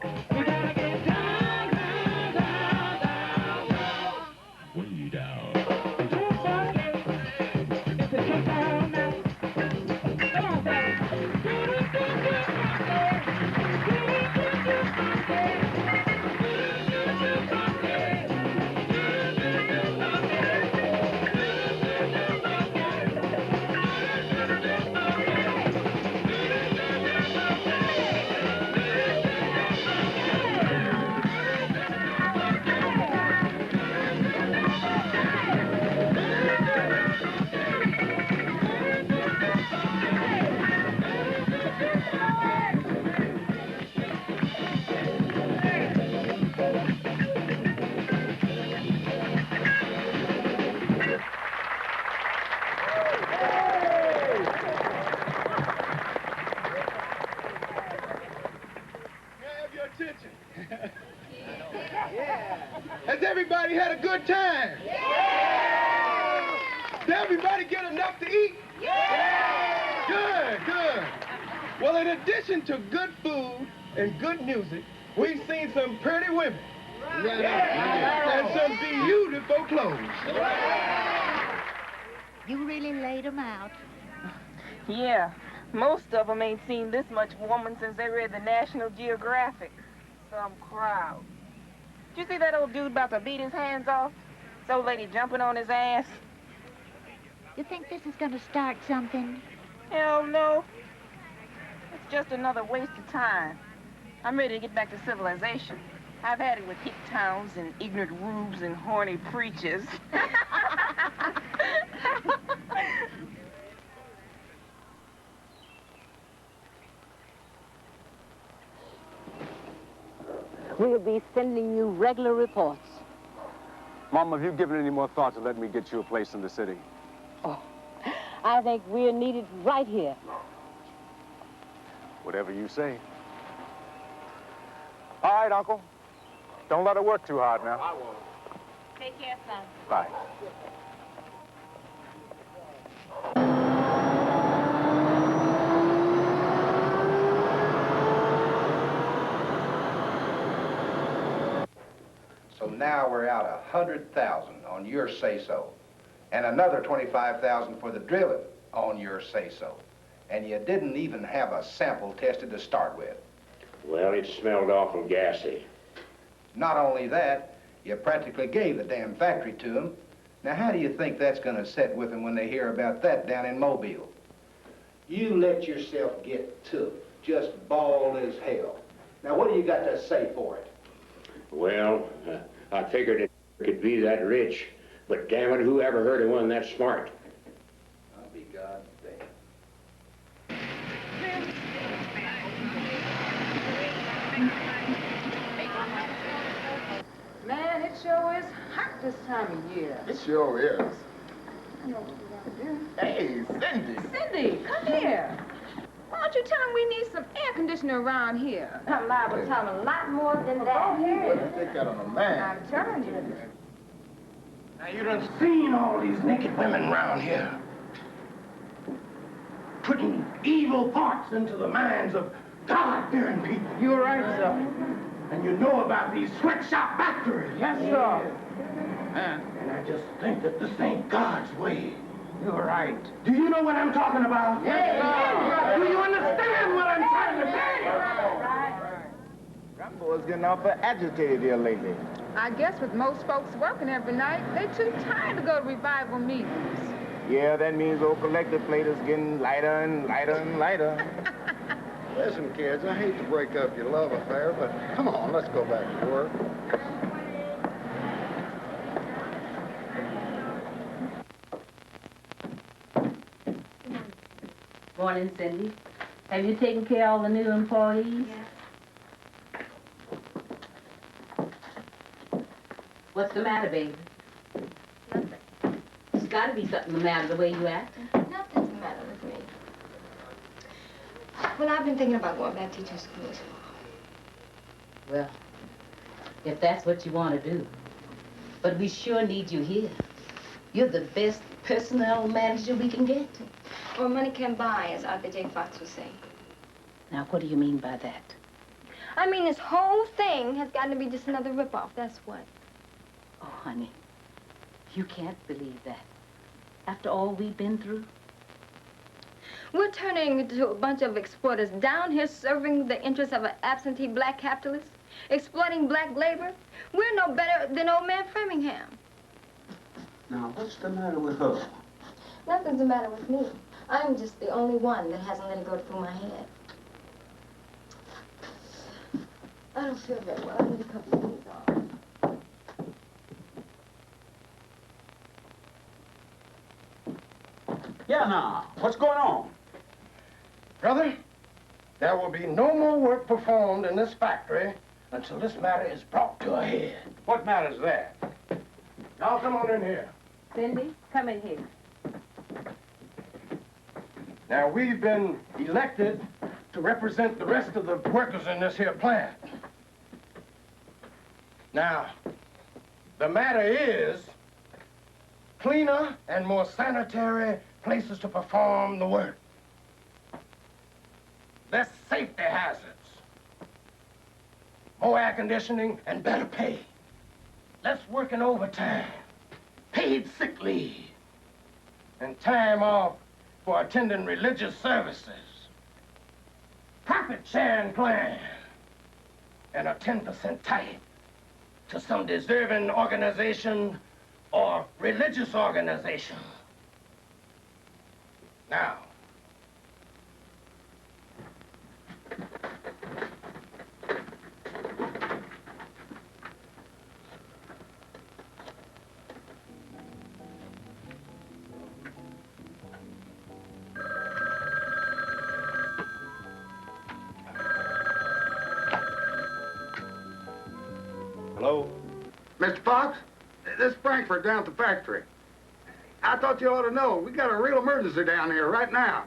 Way down. attention. Has everybody had a good time? Yeah! Did everybody get enough to eat? Yeah! Good, good. Well, in addition to good food and good music, we've seen some pretty women. Yeah! And some beautiful clothes. You really laid them out. Yeah, most of them ain't seen this much woman since they read the National Geographic. Some crowd. Did you see that old dude about to beat his hands off? This old lady jumping on his ass? You think this is gonna start something? Hell no. It's just another waste of time. I'm ready to get back to civilization. I've had it with hick towns and ignorant rubes and horny preachers. We'll be sending you regular reports. Mama, have you given any more thought to let me get you a place in the city? Oh, I think we're needed right here. Whatever you say. All right, Uncle. Don't let her work too hard now. I won't. Take care, son. Bye. So now we're out 100,000 on your say-so, and another 25,000 for the drilling on your say-so. And you didn't even have a sample tested to start with. Well, it smelled awful gassy. Not only that, you practically gave the damn factory to them. Now, how do you think that's going to sit with them when they hear about that down in Mobile? You let yourself get took, just bald as hell. Now, what do you got to say for it? Well, I figured it could be that rich, but damn it, who ever heard of one that smart? I'll be goddamn. Man, it sure is hot this time of year. It sure is. I know what we're gonna do. Hey, Cindy. Cindy, come here. Why don't you tell him we need some air conditioner around here? I'm liable to tell him a lot more than that. Go ahead. Take that on a man. I'm telling you. Now, you done seen all these naked women around here putting evil thoughts into the minds of God-fearing people. You're right, sir. And you know about these sweatshop factories. Yes, sir. And I just think that this ain't God's way. You're right. Do you know what I'm talking about? Yes, sir. Do you understand what I'm trying to say? That boy's getting awful agitated here lately. I guess with most folks working every night, they're too tired to go to revival meetings. Yeah, that means old collector plate is getting lighter and lighter and lighter. Listen, kids, I hate to break up your love affair, but come on, let's go back to work. Morning, Cindy. Have you taken care of all the new employees? Yeah. What's the matter, baby? Nothing. There's got to be something the matter the way you act. Nothing's the matter with me. Well, I've been thinking about going back to teacher school. Well, if that's what you want to do. But we sure need you here. You're the best personnel manager we can get. Or money can buy, as Arthur J. Fox would say. Now, what do you mean by that? I mean, this whole thing has got to be just another ripoff, that's what. Oh, honey, you can't believe that. After all we've been through. We're turning into a bunch of exploiters down here serving the interests of an absentee black capitalist, exploiting black labor. We're no better than old man Framingham. Now, what's the matter with her? Nothing's the matter with me. I'm just the only one that hasn't let it go through my head. I don't feel very well. I need a couple of days off. Yeah, now, what's going on? Brother, there will be no more work performed in this factory until this matter is brought to a head. What matter's that? Y'all come on in here. Cindy, come in here. Now, we've been elected to represent the rest of the workers in this here plant. Now, the matter is, cleaner and more sanitary places to perform the work. Less safety hazards. More air conditioning and better pay. Less working overtime. Paid sick leave. And time off for attending religious services. Profit sharing plan. And a 10% tithe to some deserving organization or religious organization. Now, hello? Mr. Fox, this is Frankfurt down at the factory. I thought you ought to know. We got a real emergency down here right now.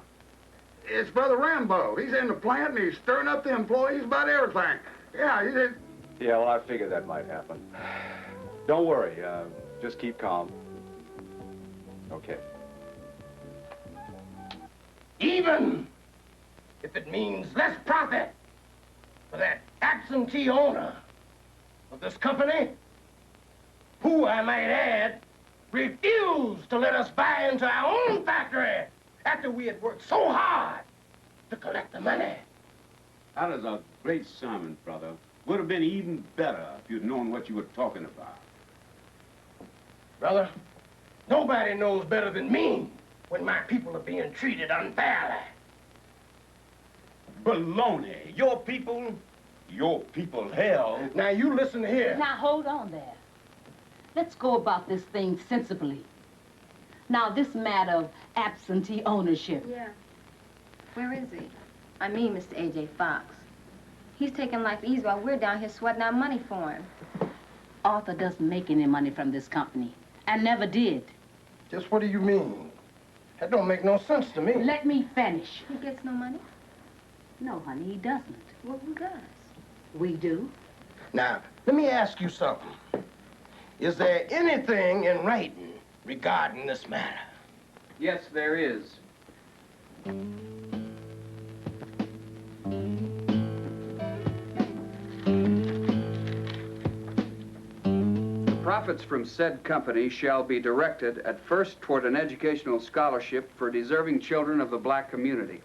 It's Brother Rambo. He's in the plant and he's stirring up the employees about everything. Yeah, he's in... Yeah, well, I figured that might happen. Don't worry. Just keep calm. Okay. even if it means less profit for that absentee owner of this company, who, I might add, refused to let us buy into our own factory after we had worked so hard to collect the money. That is a great sermon, brother. Would have been even better if you'd known what you were talking about. Brother, nobody knows better than me when my people are being treated unfairly. Baloney. Your people, hell. Now, you listen here. Now, hold on there. Let's go about this thing sensibly. Now, this matter of absentee ownership. Yeah. Where is he? I mean, Mr. A.J. Fox. He's taking life easy while we're down here sweating our money for him. Arthur doesn't make any money from this company, and never did. Just what do you mean? That don't make no sense to me. Let me finish. He gets no money? No, honey, he doesn't. Well, who does? We do. Now, let me ask you something. Is there anything in writing regarding this matter? Yes, there is. The profits from said company shall be directed at first toward an educational scholarship for deserving children of the black community.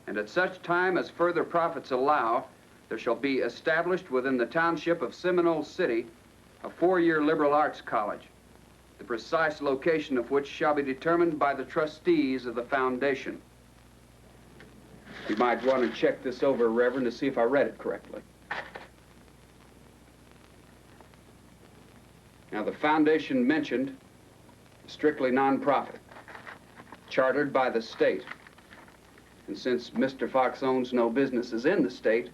And at such time as further profits allow, there shall be established within the township of Seminole City a 4-year liberal arts college, the precise location of which shall be determined by the trustees of the foundation. You might want to check this over, Reverend, to see if I read it correctly. Now, the foundation mentioned is strictly non-profit, chartered by the state. And since Mr. Fox owns no businesses in the state,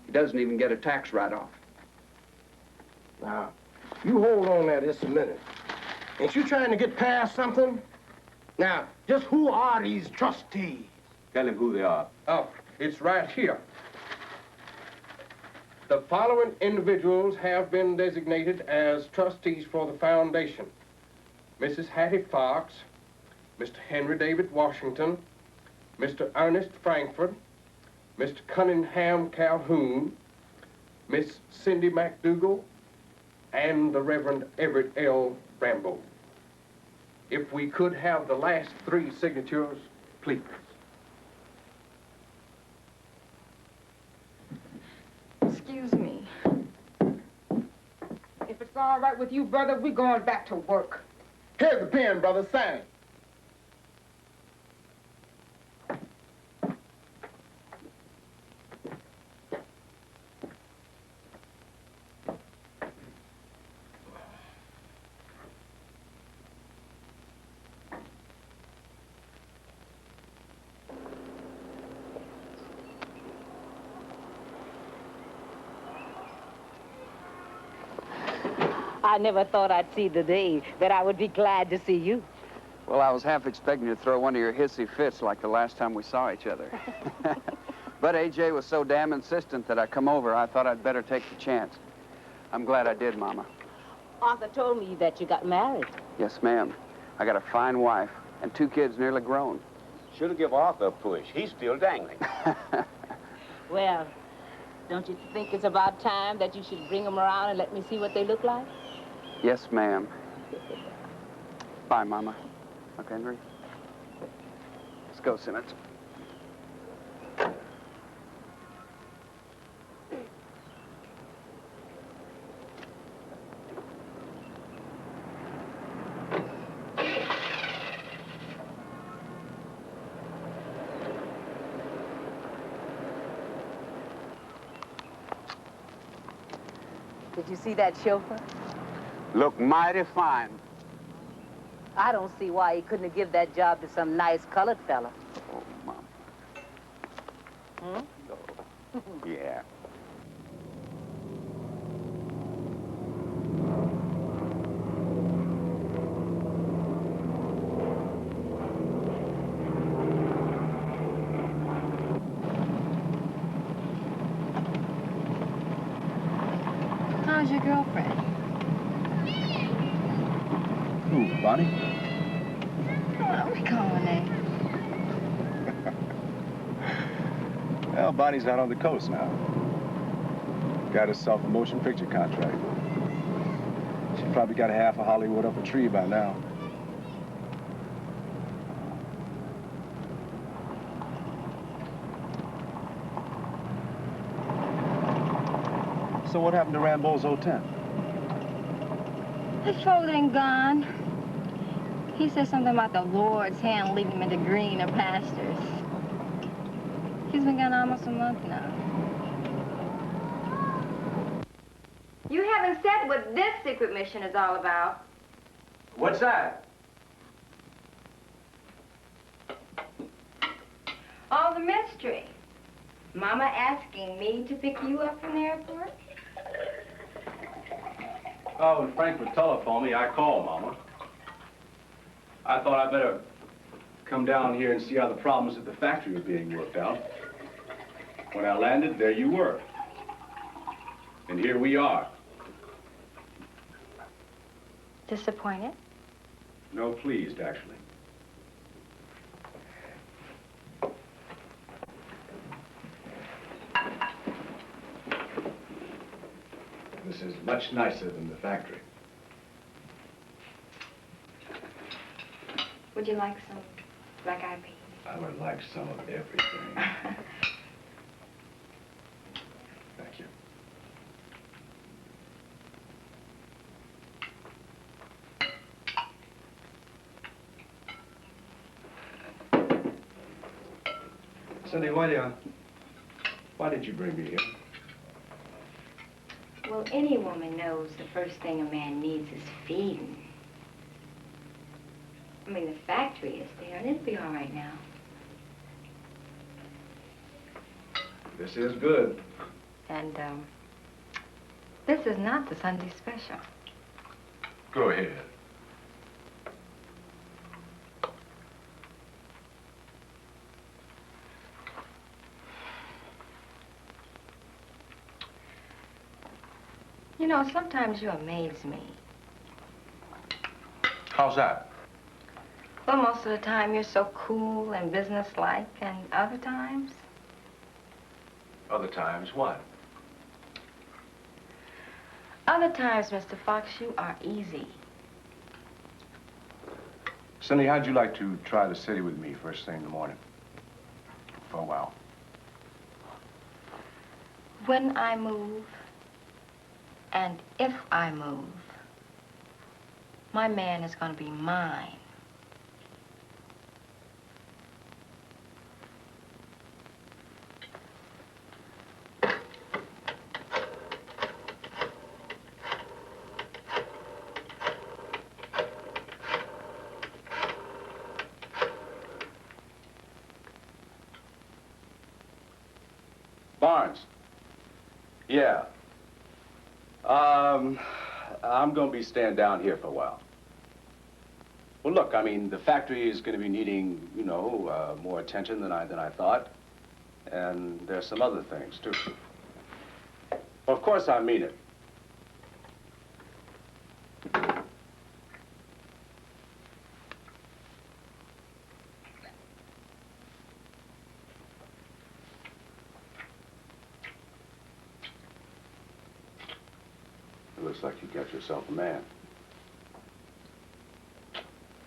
he doesn't even get a tax write-off. Now, you hold on there just a minute. Ain't you trying to get past something? Now, just who are these trustees? Tell him who they are. Oh, it's right here. The following individuals have been designated as trustees for the foundation. Mrs. Hattie Fox, Mr. Henry David Washington, Mr. Ernest Frankfurt, Mr. Cunningham Calhoun, Miss Cindy McDougal, and the Reverend Everett L. Rambo. If we could have the last 3 signatures, please. Excuse me. If it's all right with you, brother, we're going back to work. Here's the pen, brother. Sign it. I never thought I'd see the day that I would be glad to see you. Well, I was half expecting you to throw one of your hissy fits like the last time we saw each other. But AJ was so damn insistent that I come over, I thought I'd better take the chance. I'm glad I did, Mama. Arthur told me that you got married. Yes, ma'am. I got a fine wife and 2 kids nearly grown. Should have given Arthur a push. He's still dangling. Well, don't you think it's about time that you should bring them around and let me see what they look like? Yes, ma'am. Bye, Mama. Okay, Henry? Let's go, Simmons. Did you see that chauffeur? Look mighty fine. I don't see why he couldn't have given that job to some nice colored fella. Oh, Mama. Hmm? Yeah. How's your girlfriend? Who, Bonnie? Oh, we call her name. Well, Bonnie's out on the coast now. Got herself a motion picture contract. She probably got half of Hollywood up a tree by now. So what happened to Rambo's 010? He's folded and gone. He said something about the Lord's hand leading him into greener pastures. He's been gone almost a month now. You haven't said what this secret mission is all about. What's that? All the mystery. Mama asking me to pick you up from the airport? Oh, when Frankfurt telephoned me, I called Mama. I thought I'd better come down here and see how the problems at the factory were being worked out. When I landed, there you were. And here we are. Disappointed? No, pleased, actually. This is much nicer than the factory. Would you like some black-eyed peas? I would like some of everything. Thank you. Cindy, why did you bring me here? Well, any woman knows the first thing a man needs is feeding. I mean, the factory is there, and it'll be all right now. This is good. And, this is not the Sunday special. Go ahead. You know, sometimes you amaze me. How's that? Well, most of the time you're so cool and businesslike, and other times... Other times, what? Other times, Mr. Fox, you are easy. Cindy, how'd you like to try the city with me first thing in the morning? For a while. When I move, and if I move, my man is going to be mine. Barnes. Yeah. I'm going to be staying down here for a while. Well, look, I mean, the factory is going to be needing, you know, more attention than I thought. And there's some other things, too. Well, of course I mean it. looks like you got yourself a man.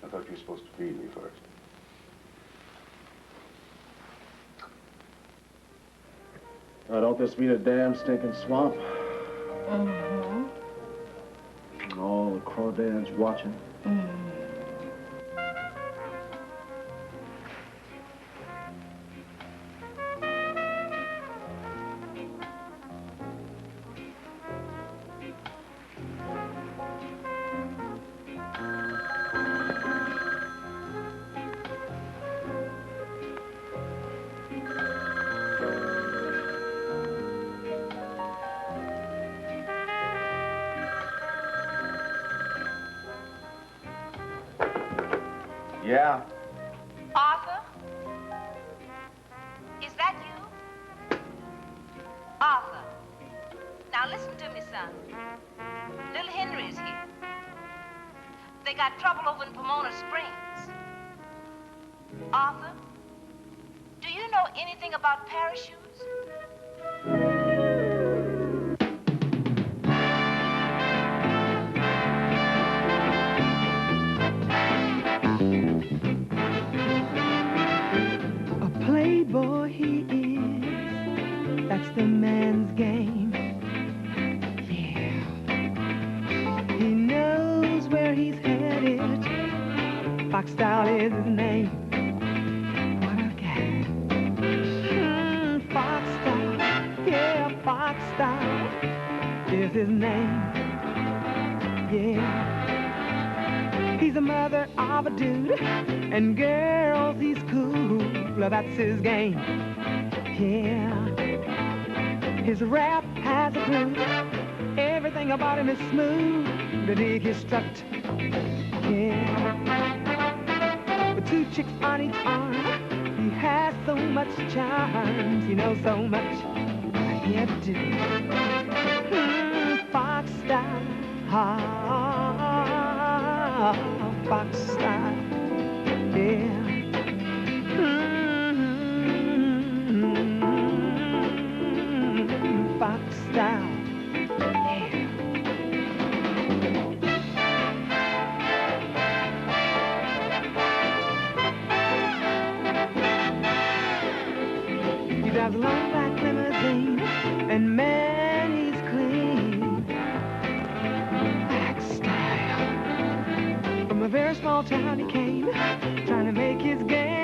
I thought you were supposed to feed me first. Oh, don't this mean a damn stinking swamp? Mm-hmm. All the crawdads watching. Mm-hmm. Yeah. Arthur? Is that you? Arthur. Now listen to me, son. Little Henry's here. They got trouble over in Pomona Springs. Arthur, do you know anything about parachutes? Playboy he is, that's the man's game. Yeah, he knows where he's headed. Fox style is his name. What a guy. Fox style, yeah, Fox style is his name. Yeah, he's a mother of a dude, and girls he's cool. That's his game. Yeah, his rap has a groove. Everything about him is smooth. The dig is strut. Yeah, with two chicks on each arm, he has so much charms. He knows so much. Yeah, do. Fox style, Fox style. Yeah. Fox style. Yeah. He drives a long black limousine, and man, he's clean. Fox style. From a very small town he came, trying to make his game.